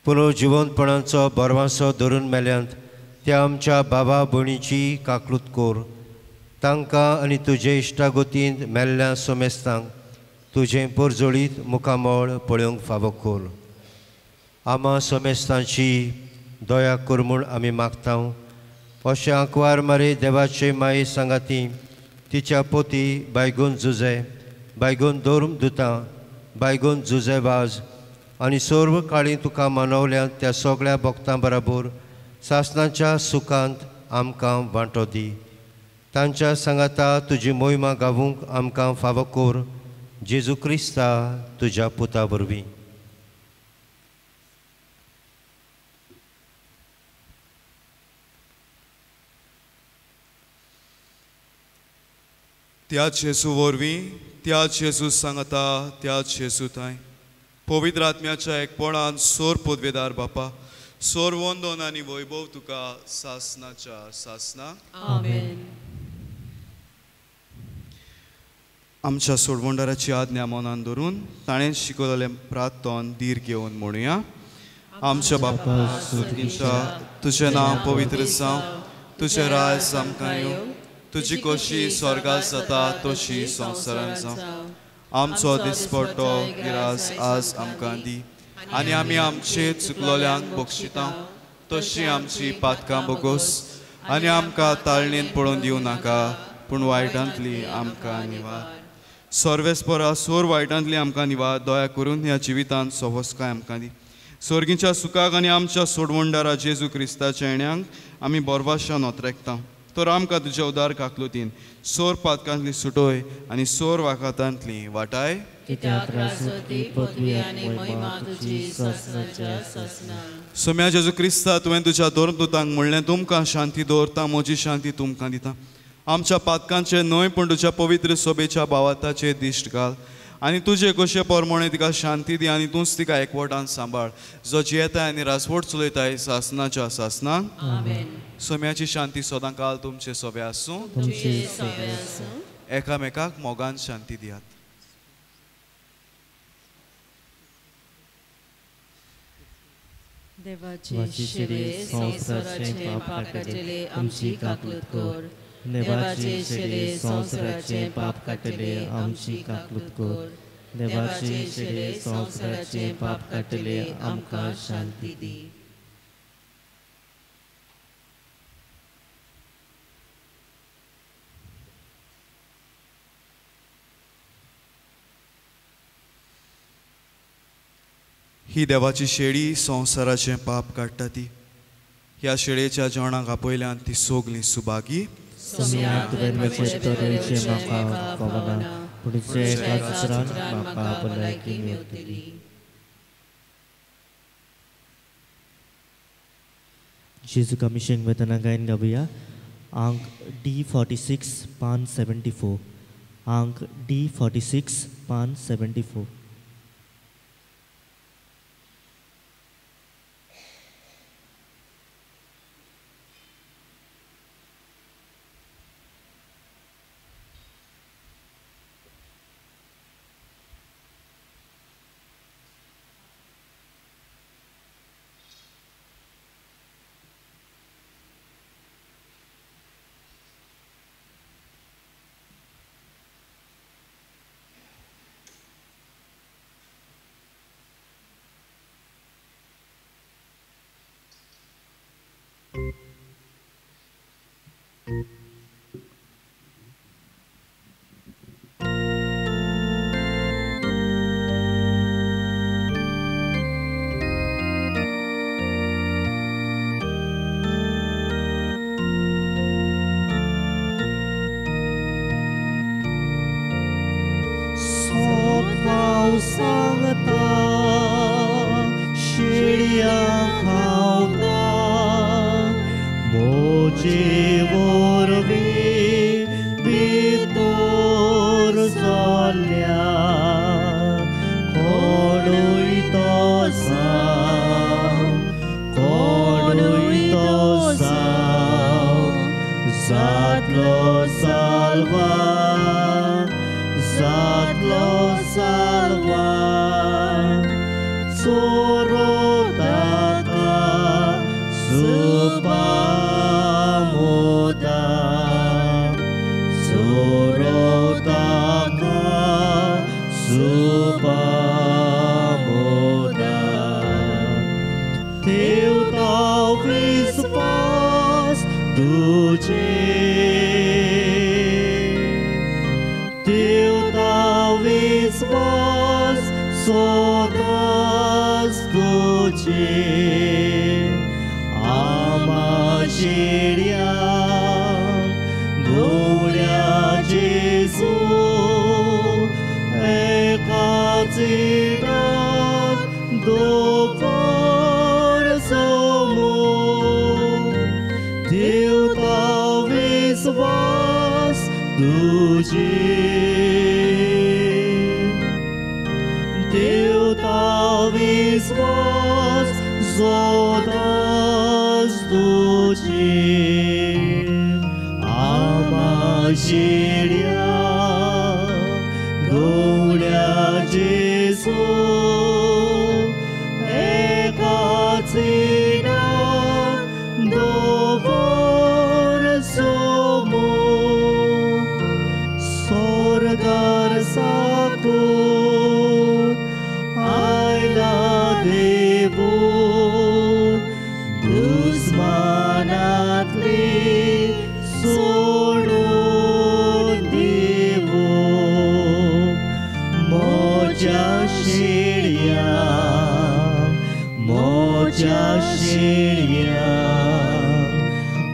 पुनर्जिवंतपणाचो बरवासो धरून मेल्यांत त्या आमच्या बाबा भयणीची काकलूत कोर. तांकां आनी तुजे इश्टागोतींत मेल्ल्या सोमेस्तांक तुजें परजोळीत मुखामळ पळोवंक फावो कर. आमा सोमेस्तांची दया कर म्हूण आमी मागता. अशें आंकवार मारे देवाचे माये सांगाती, तिच्या पोती बायगून जुजे, बायगून दोर्म दुतां, बायगून जुजे वाज आनी सर्व काळी तुका मानवल्या त्या सगळ्या भक्तां बराबर सासणाच्या सुखांत आमकां वांटो दी. तांच्या सांगाता तुजी मोहिमा गावूंक आमकां फावो कर. जेजू क्रिस्ता तुज्या पुता वरवीं. त्याच येसू वरवीं, त्याच येसू सांगता, त्याच येसू थंय पवित्र आत्म्याच्या एकपणान सोर पदवेदार बापा, सोर वंदन आनी वैभव तुका सासनाच्या सासना. आमेन. आमच्या सोडवंडाराची आज्ञा मनान धरून ताणें शिकवलेलें प्रार्थन धीर घेवन म्हणुया. आमच्या बापा सुर्गीच्या, तुजें नांव पवित्र जावं, तुजें राय आमकां येवं, तुजी कशी स्वर्गांत जाता तशी संवसारांत जावं. आमचो दिसपट्टो गिरास आज आमकां दी, आनी आमी आमचे चुकलोल्यांक बक्षिता तशी आमची पातकां बोगोस, आनी आमकां ताळणेन पडोवन दिवं नाका, पूण वायटांतली आमकां निवार. सर्वेस्परा सोर वायटांतली आमकां निवार. दया करून ह्या जिवितांत सवस्काय आमकां दी. सर्गीच्या सुखाक आनी आमच्या सोडवंडारा जेजू क्रिस्ताच्या येण्याक आमी बोरवाशान ओतरेकता. तर आमकां तुज्या उदार काकलुतीन सोर पातकांतली सुटोय आनी सोर वाखातांतली वाटाय. कित्याक रासोती पदवी आनी महिमा तुजी सासनाच्या सासना. सोम्या जेजू क्रिस्ता, तुवें तुज्या दोरदूतांक म्हणलें तुमकां शांती दवरता, म्हजी शांती तुमकां दिता. आमच्या पातकांचे न्हय पूण तुज्या पवित्र सोबेच्या भावाताचे दिश्ट घाल, आनी तुजे कशे परमणे तिका शांती दी, आनी तूंच तिका एकवटान सांबाळ, जो जियेताय आनी रासवट चलयताय सासनाच्या सासनान. आमेन. सोम्याची शांती सदां काल तुमचे सोबे आसूं. तुमचे सोबे आसूं. एकामेकाक मोगान शांती दियात. देवाचे शिरे संवसाराचे पाप काटले आमची काकलूत कर. देवाचे शिरे संवसाराचे पाप काटले आमची काकलूत कर. देवाचे शिरे संवसाराचे पाप काटले आमकां शांती दी. ही देवाची शेळी संवसाराचें पाप काडटा ती. ह्या शेळयेच्या जेवणाक आपयल्यान ती सोगली सुभागी. सम्याक तुवें म्हजे तरेचे म्हाका पवना, पूण जे काजरान म्हाका भलायकी मेळटली. जेजू कमिशन वेतना गायन गावया. अंक D46 पान 74. अंक D46 पान 74. सांगता शिड़िया खावता मोजे वरवी भितर जाल्या कोणूय तो जाव जातलो साल्वा salva sorotaka supamoda sorotaka supamoda teu tau तुझे देवता विश्वास सोदास तुझे आमाशेड्या गोड्या जेजू एकाचिडात दोपर समोर देवता विश्वास तुझे देवता विश्वास सोदास तुझे आमाशेड्या गोड्या जेजू एकाचिडात दोपर समोर स्वर्गार साकून आयला देवून दुस्मानातली सोडून दिवून मोच्या शेळ्या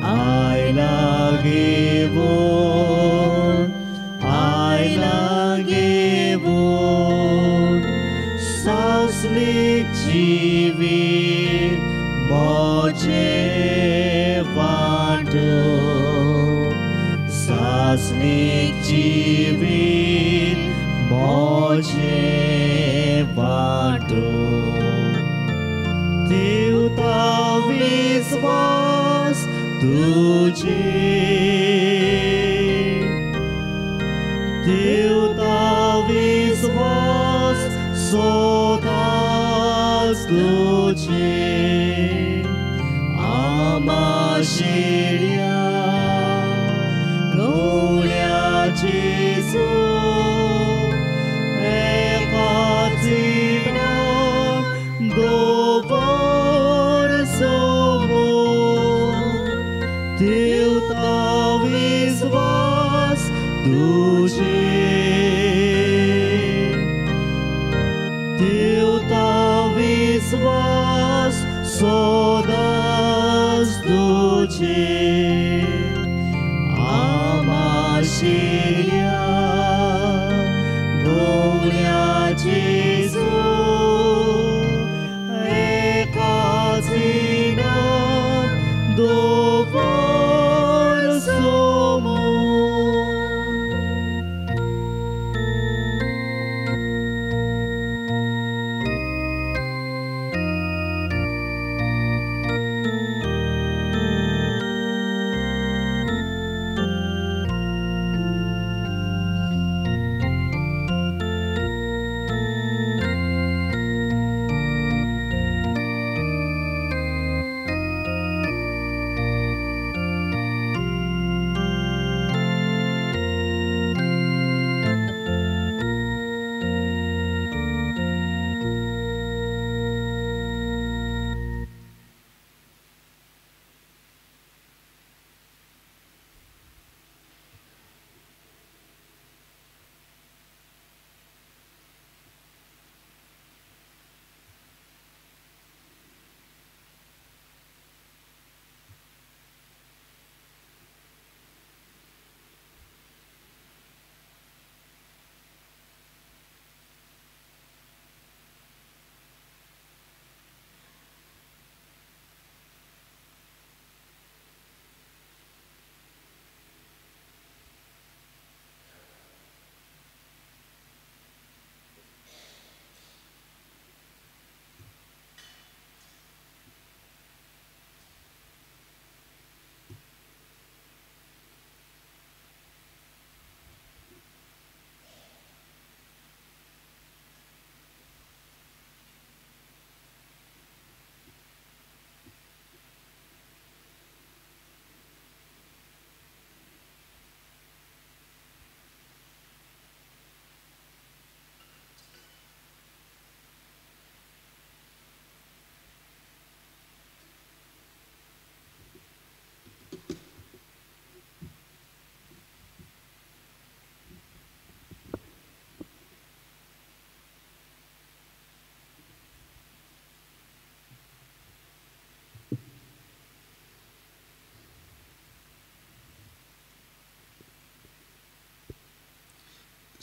आयला घेवून सासलीक जिवीत मोचे वांटून सासलीक जिवीत मोचे वांटून देवता विश्वास तुझे देवता विश्वास सोदास तुझे आमाशेड्या गोड्या जेजू एकाचिडात दोपर समोर देवता विश्वास तुझे देवता विश्वास सोदास तुझे आमाशेड्या गोड्या जेजू एकाचिडात दोपर समोर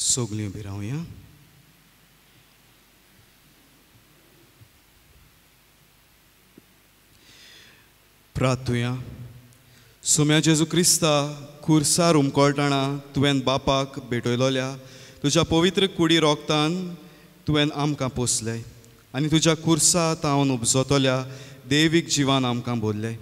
सगळीं उबी रावया. प्रार्थुया. सुम्या जेजू क्रिस्ता खुर्सार उमकळटना तुवें बापाक भेटयलोल्या तुज्या पवित्र कुडी रोगतान तुवें आमकां पोसलें आनी तुज्या खुर्सा तावन उपजतल्या देवीक जिवान आमकां बोल्लें.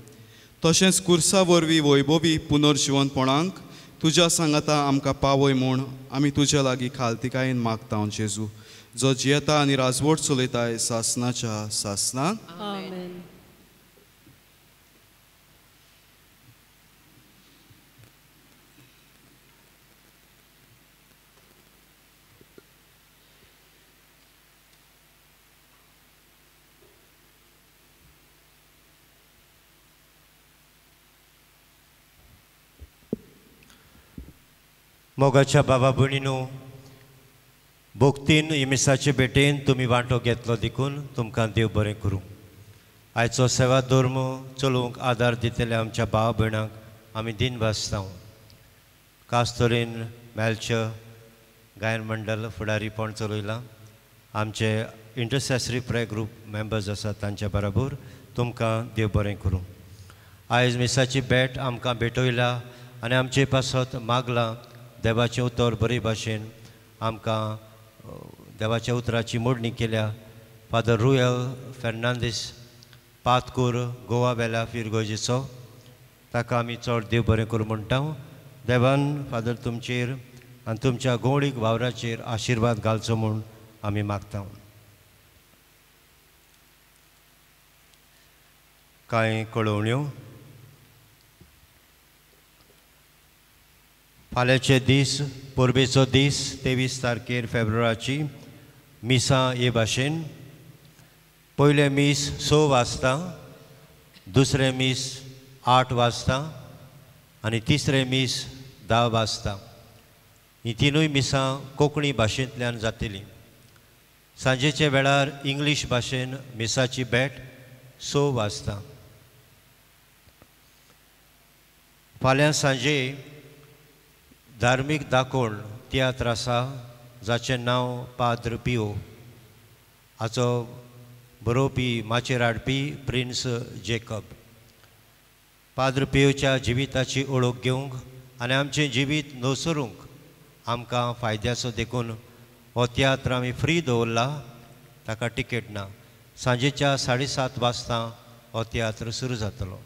तशेंच खुर्सा वरवीं वैभवी पुनर्जिवनपणांक तुज्या सांगाता आमकां पावय म्हूण आमी तुज्या लागीं खालतिकायेन मागता जेजू, जो जियेता आनी राजवट चलयताय सासनाच्या सासनान. आमेन. मोगाच्या बाबा भयणीनो, भोगतीन इमिसाचे भेटेन तुमी वांटो घेतलो देखून तुमकां देव बरें करूं. आयचो सेवा धर्म चलोवंक आदार दितल्या आमच्या भाव भयणांक आमी दिन भासता. खास तरेन मेलच गायन मंडळ फुडारीपण चलयलां. आमचे इंटरसेसरी प्रे ग्रूप मेंबर्स आसात तांच्या बरोबर तुमकां देव बरें करूं. आयज मिसाची भेट आमकां भेटयल्या आनी आमचे पासत मागलां. देवाचें उतर बरे भाशेन आमकां देवाच्या उतराची मोडणी केल्या. फादर रुयल फेर्नांदीस पातकूर गोवा बेला फिरगोजेचो, ताका आमी चड देव बरें करूं म्हणटा. देवान फादर तुमचेर आनी तुमच्या गोवळीक वावराचेर आशिर्वाद घालचो म्हूण आमी मागता. कांय कळोवण्यो. फाल्यांचे दीस पोरबेचो दीस 23 तारखेर फेब्रुवारीची मिसां हे भाशेन. पयले मीस 6 वाजता, दुसरे मीस 8 वाजता आनी तिसरे मीस 10 वाजता. ही तिनूय मिसां कोंकणी भाशेंतल्यान जातली. सांजेच्या वेळार इंग्लीश भाशेन मिसाची भेट 6 वाजता. फाल्यां सांजे धार्मीक दाखोण तियात्र आसा जाचें नांव पाद्र पियो. हाचो बरोवपी माचेर हाडपी प्रिन्स जेकब. पाद्र पियोच्या जिविताची ओळख घेवंक आनी आमचें जिवीत न्हवसरूंक आमकां फायद्याचो देखून हो तियात्र आमी फ्री दवरला. ताका टिकेट ना. सांजेच्या 7:30 वाजता हो तियात्र सुरू जातलो.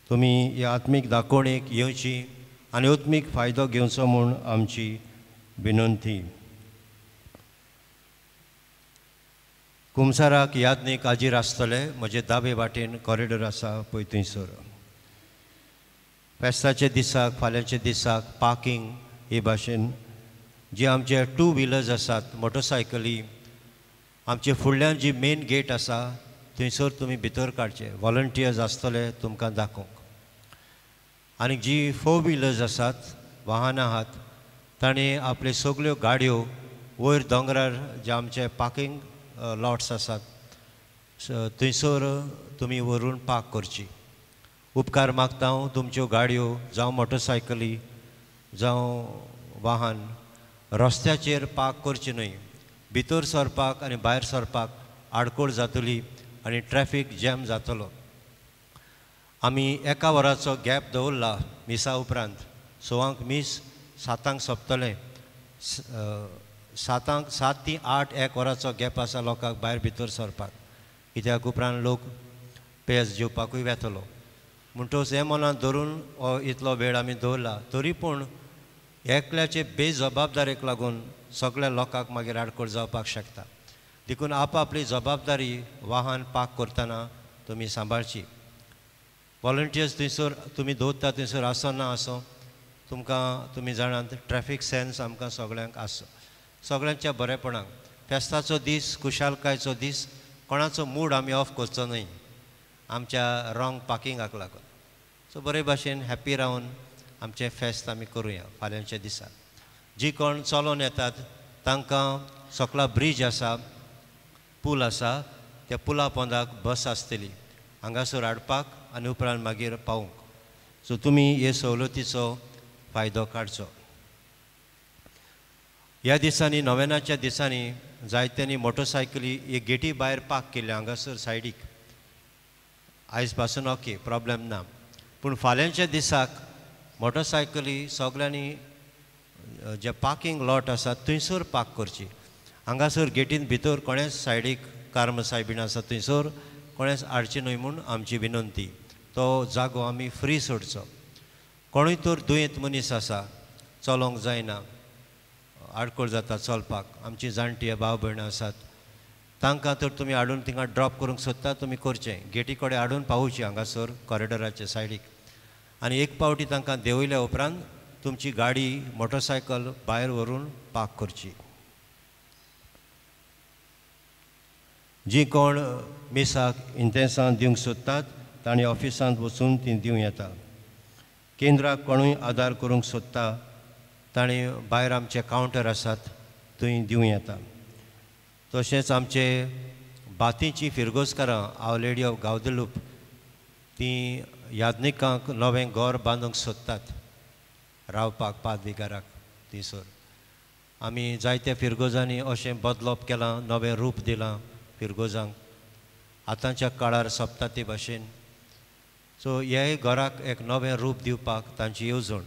तुमी ह्या आत्मीक दाखोवणेक येवची आनी आत्मीक फायदो घेवचो म्हूण आमची विनंती. कुमसाराक यादनीक हाजीर आसतले. म्हजे दावे वाटेन कॉरिडॉर आसा पळय थंयसर. फेस्ताचे दिसाक फाल्यांच्या दिसाक पार्किंग हे भाशेन जे आमचे 2 व्हिलर्स आसात, मोटरसायकली, आमचे फुडल्यान जी मेन गेट आसा थंयसर तुमी भितर काडचे. वॉलंटियर्स आसतले तुमकां दाखोवंक. आनी जी 4 व्हिलर्स आसात, वाहनां आहात, ताणें आपल्यो सगल्यो गाडयो वयर दोंगरार जे आमचे पार्किंग लॉट्स आसात थंयसर तुमी व्हरून पार्क करची. उपकार मागता हांव तुमच्यो गाडयो जावं मोटरसायकली जावं वाहन रस्त्याचेर पार्क करची न्हय. भितर सरपाक आनी भायर सरपाक आडकोळ जातली आनी ट्रॅफीक जॅम जातलो. आमी 1 वराचो गॅप दवरला मिसा उपरांत. 6 मीस 7 सोंपतले. 7 ती 8 1 वराचो गॅप आसा लोकांक भायर भितर सरपाक. कित्याक उपरांत लोक पेज जेवपाकूय वेतलो. म्हणटच हें मनांत धरून हो इतलो वेळ आमी दवरला. तरी पूण एकल्याचे बेजबाबदारेक लागून सगळ्या लोकांक मागीर आडकोळ जावपाक शकता. देखून आपली जबाबदारी वाहन पार्क करतना तुमी सांबाळची. वॉलंटियर्स थंयसर तुमी दवरता थंयसर आसो ना आसो तुमकां तुमी जाणात ट्रॅफीक सेन्स आमकां सगळ्यांक आसो. सगळ्यांच्या बरेपणाक फेस्ताचो दीस, खुशालकायेचो दीस, कोणाचो मूड आमी ऑफ करचो न्हय आमच्या रॉंग पार्किंगाक लागून. सो बरे भाशेन हॅप्पी रावन आमचें फेस्त आमी करुया फाल्यांच्या दिसाक. जी कोण चलोन येतात तांकां सकला ब्रीज आसा, पूल आसा, त्या पुला पोंदाक बस आसतली हांगासर हाडपाक आनी उपरांत मागीर पावूंक. सो तुमी हे सवलतीचो फायदो काडचो. ह्या दिसांनी नोवेनाच्या दिसांनी जायत्यांनी मोटरसायकली एक गेटी भायर पार्क केल्ले हांगासर सायडीक. आयज पासून ओके, प्रॉब्लेम ना. पूण फाल्यांच्या दिसाक मोटरसायकली सगल्यांनी जे पार्किंग लॉट आसा थंयसर पार्क करची. हांगासर गेटीन भितर कोणेच सायडीक कार्म सायबीण आसा थंयसर कोणेच हाडची न्हय म्हूण आमची विनंती. तो जागो आमी फ्री सोडचो. कोणूय तर दुयेंत मनीस आसा, चलोंक जायना, आडकोळ जाता चलपाक, आमची जाणटी भाव भयण आसात, तांकां तर तुमी हाडून थिंगा ड्रॉप करूंक सोदता तुमी करचें. गेटी कडेन हाडून पावोवची हांगासर कॉरिडॉराचे सायडीक. आनी एक पावटी तांकां देंवयल्या उपरांत तुमची गाडी मोटरसायकल भायर व्हरून पार्क करची. जी कोण मिसाक इंटेन्सां दिवंक सोदतात तांणी ऑफिसांत वचून ती दिवं येता. केंद्राक कोणूय आदार करूंक सोदता तांणी भायर आमचे कावंटर आसात थंय दिवं येता. तशेंच आमचे बातींची फिरगोजकारां आवर लेडी ऑफ गांवदलूप ती यादनिकांक नवें घर बांदूंक सोदतात रावपाक पादविकाराक थंयसर. आमी जायत्या फिरगोजांनी अशें बदलप केलां, नवें रूप दिलां फिरगोजांक. आतांच्या काळार सोंपता ते भाशेन सो ह्याय घराक एक नवें रूप दिवपाक तांची येवजण.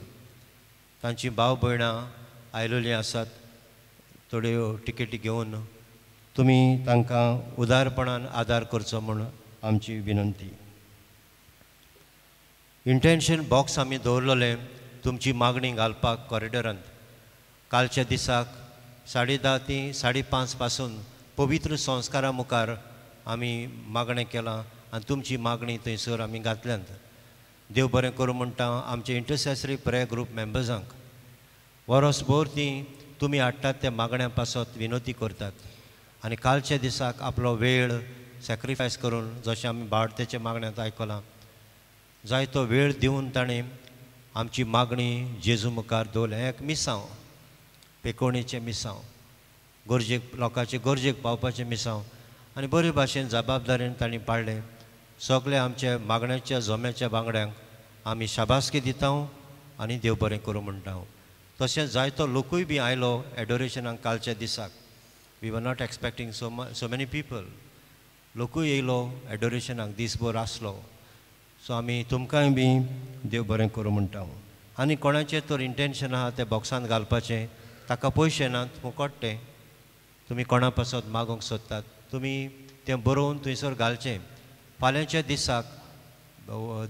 तांची भाव भयणां आयिल्लीं आसात थोड्यो टिकेटी घेवन. तुमी तांकां उदारपणान आदार करचो म्हूण आमची विनंती. इंटेन्शन बॉक्स आमी दवरलेले तुमची मागणी घालपाक कॉरिडॉरांत. कालच्या दिसाक 10:30 ते 5:30 पासून पवित्र संस्कारा मुखार आमी मागणें केलां आनी तुमची मागणी थंयसर आमी घातल्यांत. देव बरें करूं म्हणटा आमचे इंटरसेसरी प्रेयर ग्रूप मेंबर्सांक. वर्सभर ती तुमी हाडटात त्या मागण्या पासत विनोती करतात. आनी कालच्या दिसाक आपलो वेळ सॅक्रिफायस करून जशें आमी बाळतेच्या मागण्यांत आयकलां जायतो वेळ दिवन ताणें आमची मागणी जेजू मुखार दवरल्या. एक मिसांव, पेकोणेचें मिसांव, गरजेक लोकांचे गरजेक पावपाचें मिसांव आनी बरे भाशेन जबाबदारेन तांणी पाळलें. सगल्या आमच्या मागण्याच्या जोम्याच्या बांगड्यांक आमी शाबासकी दिता आनी देव बरें करूं म्हणटा. तशेंच जायतो लोकूय बी आयलो एडोरेशनाक कालच्या दिसाक. We were not expecting so many people. लोकूय येयलो एडोरेशनाक, दिसभर आसलो. सो आमी तुमकांय बी देव बरें करूं म्हणटा. आनी कोणाचें तर इंटेन्शन आहा तें बॉक्सांत घालपाचें, ताका पयशे नात फुकट तें. तुमी कोणा पासत मागोंक सोदतात तुमी तें बरोवन थंयसर घालचें. फाल्यांच्या दिसाक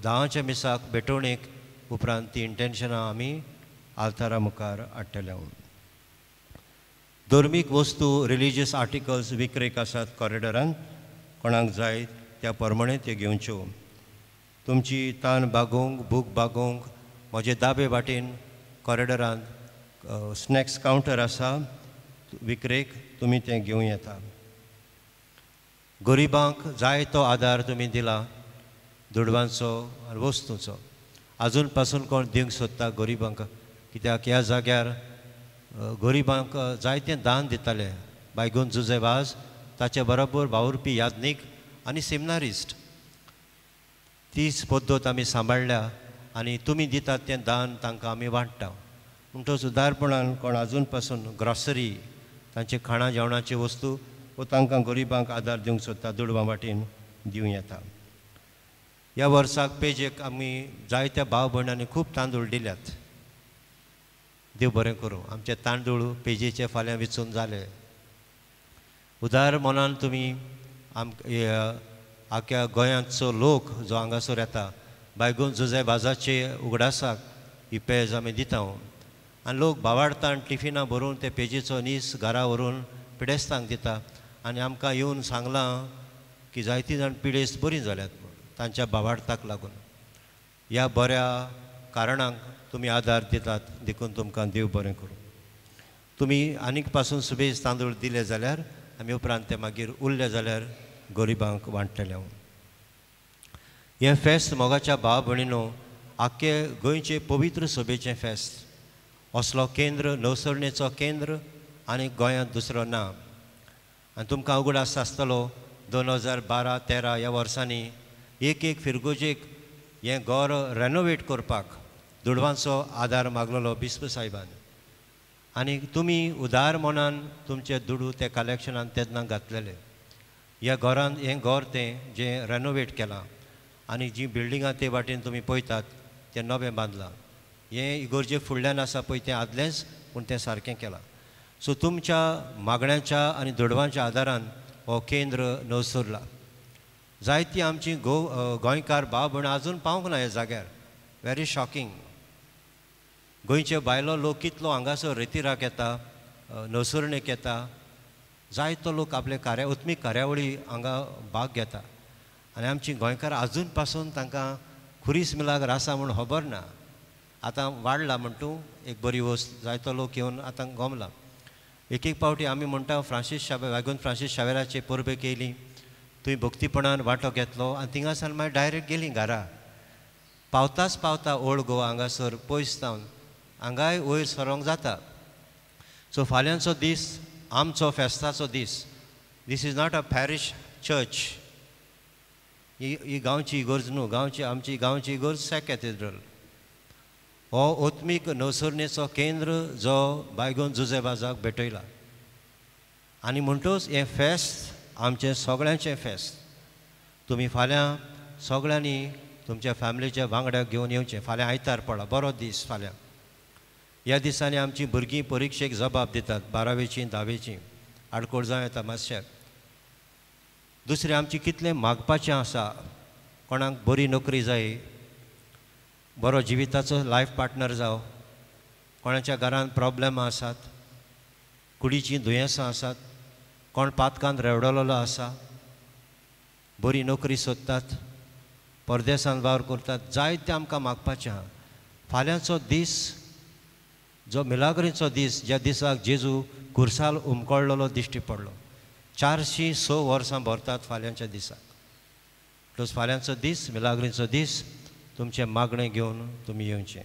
10च्या मिसाक बेटोणेक उपरांत ती इंटेन्शनां आमी आल्तारा मुखार हाडटले. धर्मीक वस्तू रिलिजियस आर्टिकल्स विक्रेक आसात कॉरिडॉरांत. कोणाक जाय त्या प्रमाणे त्यो घेवच्यो. तुमची तान बागोवंक भूक बागोवंक म्हजे दावे वाटेन कॉरिडॉरांत स्नॅक्स कावंटर आसा विक्रेक, तुमी तें घेवं येता. गरिबांक जाय तो आदार तुमी दिला दुडवांचो आनी वस्तूंचो. आजून पासून कोण दिवंक सोदता गरिबांक, कित्याक ह्या जाग्यार गरिबांक जायतें दान दिताले. बायगून जुजे वाज ताचे बरोबर वावुरपी यादनीक आनी सेमिनारिस्ट. तीच पद्दत आमी सांबाळल्या आनी तुमी दितात तें दान तांकां आमी वांट्टा. म्हणटच उदारपणान कोण आजून पासून ग्रॉसरी तांचे खाणा जेवणाची वस्तू वो तांकां गरिबांक आदार दिवंक सोदता दुडवा वाटेन दिवं येता. ह्या वर्साक पेजेक आमी जायत्या भाव भयणांनी खूब तांदूळ दिल्यात. देव बरें करूं. आमचे तांदूळ पेजेचे फाल्यां विचून जाले. उदार मनान तुमी आख्या गोंयांचो लोक जो हांगासर येता बायगून जुजे बाजाचे उगडासाक ही पेज आमी दिता. आनी लोक भावाडटा आनी टिफिनां भरून ते पेजीचो नीस घरा व्हरून पिडेस्तांक दिता. आनी आमकां येवन सांगलां की जायतीं जाण पिडेस्त बरीं जाल्यात तांच्या भावार्थाक लागून. ह्या बऱ्या कारणांक तुमी आदार दितात देखून तुमकां देव बरें करूं. तुमी आनीक पासून सुबेज तांदूळ दिले जाल्यार आमी उपरांत ते मागीर उरले जाल्यार गरिबांक वांट्टले. हें फेस्त मोगाच्या भाव भयणीनो आख्खे गोंयचे पवित्र सभेचें फेस्त. असलो केंद्र नवसरणेचो केंद्र आनी गोंयांत दुसरो ना. आनी तुमकां उगडास आसतलो 2012-13 ह्या वर्सांनी एक फिरगोजेक हें घर रेनोवेट करपाक दुडवांचो आदार मागलोलो बिस्प सायबान. आनी तुमी उदार मनान तुमचे दुडू ते कलेक्शनान तेन्ना घातलेले. ह्या घरान हें घर तें जें रेनोवेट केलां आनी जी बिल्डिंगां ते वाटेन तुमी पळयतात तें नवें बांदलां. हें इगोर्जे फुडल्यान आसा पळय तें आदलेंच पूण तें सारकें केलां. सो तुमच्या मागण्यांच्या आनी दुडवांच्या आदारान हो केंद्र नवसुरला. जायतीं आमची गोंयकार भाव भयण आजून पावूंक ना ह्या जाग्यार. Very shocking. गोंयचे भायलो लोक कितलो हांगासर रेतीराक येता, नवसुरणेक येता. जायतो लोक आपले उत्मीक कार्यावळी हांगा भाग घेता आनी आमची गोंयकार आजून पासून तांकां खुरीस मिलाग्र आसा म्हूण खबर ना. आतां वाडला म्हणटू एक बरी वस्त जायतो लोक येवन आतां गोमला. एक एक पावटी आमी म्हणटा वागून फ्रांसीस शावेराचे परबेक येयली, तुवें भक्तीपणान वांटो घेतलो आनी थिंगासान मागीर डायरेक्ट गेली घरा. पावताच पावता ओल्ड गोवा हांगासर पयस जावन हांगाय वयर सरोंक जाता. सो फाल्यांचो दीस आमचो फेस्ताचो दीस. This is not a parish church. ही गांवची इगोर्ज न्हू, आमची गांवची इगोर्ज सेंट कॅथेड्रल. हो ओत्मीक नवसुरणेचो केंद्र जो बायगोन जुजेबाजाक भेटयला. आनी म्हणटूच हें फेस्त आमचें सगळ्यांचें फेस्त. तुमी फाल्यां सगळ्यांनी तुमच्या फॅमिलीच्या वांगड्याक घेवन येवचें. फाल्यां आयतार पडला, बरो दीस फाल्यां. ह्या दिसांनी आमची भुरगीं परिक्षेक जबाब दितात, 12वीची 10वीची. आडकोळ जावं येता मातशें. दुसरें आमची कितलें मागपाचें आसा. कोणाक बरी नोकरी जाय, बरो जिविताचो लायफ पार्टनर जावं. कोणाच्या घरान प्रॉब्लेमां आसात, कुडीचीं दुयेंसां आसात, कोण पातकांत रेवडलेलो आसा, बरी नोकरी सोदतात, परदेसान वावर करतात. जायतें आमकां मागपाचें आहा. फाल्यांचो दीस जो मिलाग्रीचो दीस, ज्या दिसाक जेजू खुर्साल उमकळलेलो दिश्टी पडलो. 406 वर्सां भरतात फाल्यांच्या दिसाक. प्लस फाल्यांचो दीस मिलाग्रीचो दीस. तुमचें मागणें घेवन तुमी येवचें.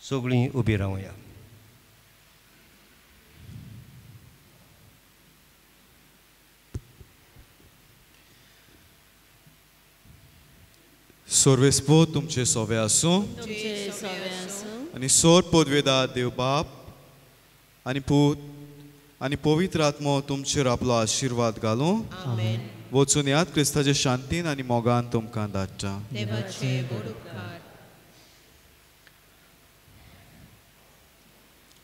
सगळीं उबी रावया. सोर्वेस्पो तुमचे सोवे आसूं आनी सोर पदवेदार देव बाप आनी पूत आनी पवित्र आत्मो तुमचेर आपलो आशिर्वाद घालूं. वचून यात क्रिस्ताचे शांतीन आनी मोगान तुमकां धाडटा.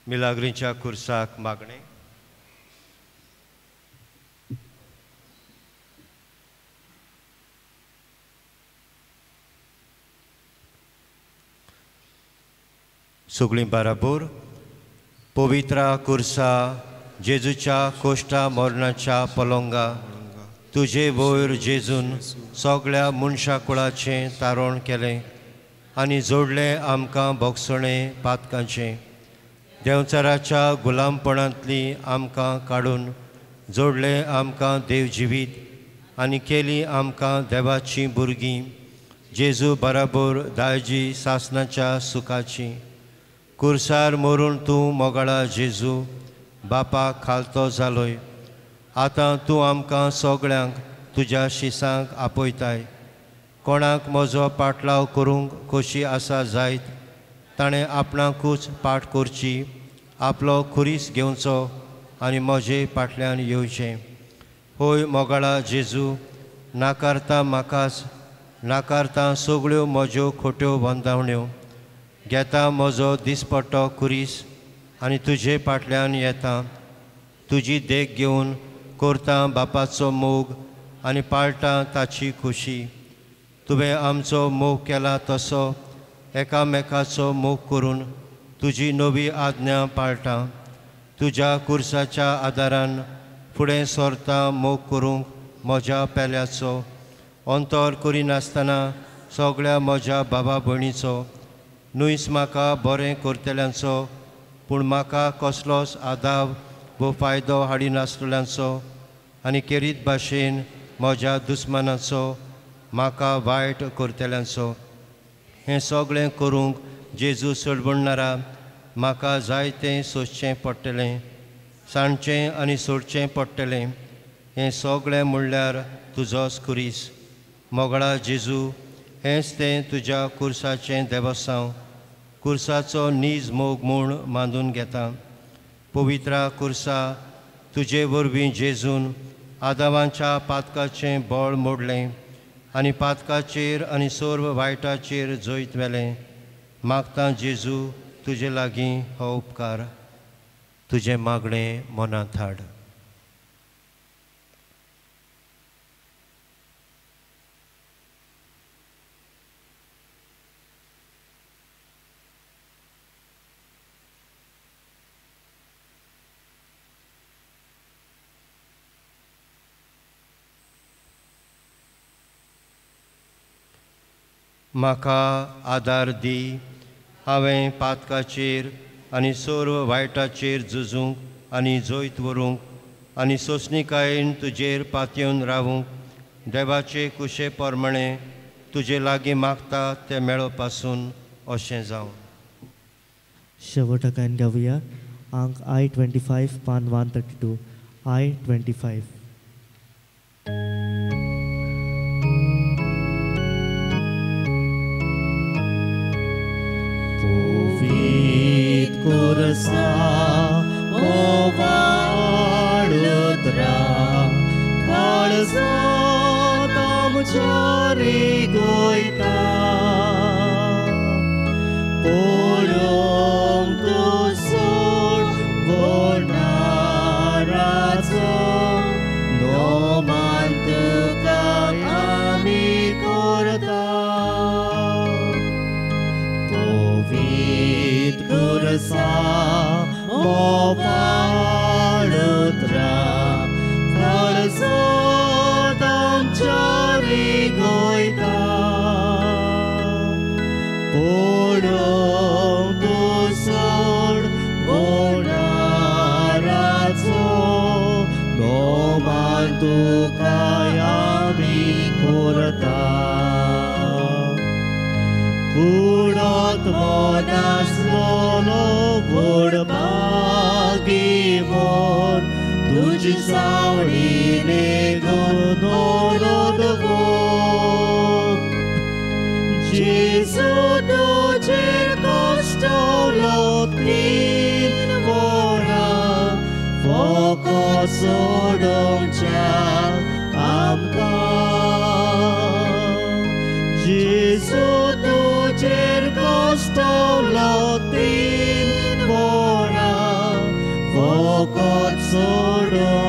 मिलाग्रीच्या खुर्साक मागणें. सगळीं बाराबोर. पवित्रा खुर्सा जेजूच्या कोश्टा मरणाच्या पलंगा तुजे वयर जेजून सगळ्या मनशा कुळाचें तारण केलें आनी जोडलें आमकां भोगसणें पातकांचें. देंवचाराच्या गुलामपणांतली आमकां काडून जोडलें आमकां देव जिवीत आनी केली आमकां देवाचीं भुरगीं. जेजू बराबर दायजी सासणाच्या सुखाची. खुर्सार मरून तूं मोगाळा जेजू बापाक खालतो जालोय. आतां तूं आमकां सगळ्यांक तुज्या शिसांक आपयताय. कोणाक म्हजो पाटलाव करूंक खोशी आसा जायत ताणें आपणाकूच पाट करची, आपलो खुरीस घेवचो आनी म्हजे फाटल्यान येवचें. होय मोगाळा जेजू, नाकारता म्हाकाच, नाकारता सगळ्यो म्हज्यो खोट्यो वंदावण्यो. घेता म्हजो दिसपट्टो खुरीस आनी तुजे फाटल्यान येता. तुजी देख घेवन करता बापाचो मोग आनी पाळटा ताची खुशी. तुवें आमचो मोग केला तसो एकामेकाचो मोग करून तुजी नवी आज्ञा पाळटा. तुज्या खुर्साच्या आदारान फुडें सरता मोग करूंक म्हज्या पेल्याचो. अंतर करिनासतना सगळ्या म्हज्या भावा भयणीचो. न्हूच म्हाका बरें करतल्यांचो पूण म्हाका कसलोच आदाव वो फायदो हाडिनासलेल्यांचो आनी केरीत भाशेन म्हज्या दुस्मानाचो, म्हाका वायट करतल्यांचो. हें सगळें करूंक जेजू सडबडणारा म्हाका जायतें सोंसचें पडटलें, सांडचें आनी सोडचें पडटलें. हें सगळें म्हणल्यार तुजोच खुरीस. मोगाळा जेजू, हेंच तें तुज्या खुर्साचें देवस्थान. कुर्साचो नीज मोग म्हूण मांडून घेता. पवित्रा कुर्सा, तुजे वरवीं जेजून आदामांच्या पातकाचें बोळ मोडलें आनी पातकाचेर आनी सर्व वायटाचेर जैत वेलें. मागता जेजू तुजे लागीं हो उपकार. तुजें मागणें मनांत हाड. म्हाका आदार दी. हांवें पातकाचेर आनी सर्व वायटाचेर झुजूंक आनी जैत व्हरूंक आनी सोंसणीकायेन तुजेर पातयेवन रावूंक. देवाचे कुशे पोरमणे तुजे लागीं मागता ते मेळो पासून अशें जावं. शेवटाकान घेवया अंक I-25 पान 132. I-25. Kursa o valudra kalsa tam chari goita polom tu sol vonarazo no mantu kami korta Kursa o valudra kalsa tam chari goita polom tu sol vonarazo no mantu kayami korta Kudot monas lolo gudbagi mon Tuji saurine gonorod von Jesu tujer kostolotin vora Fokos sodom chal amka Jesu tujer kostolotin vora Fokos sodom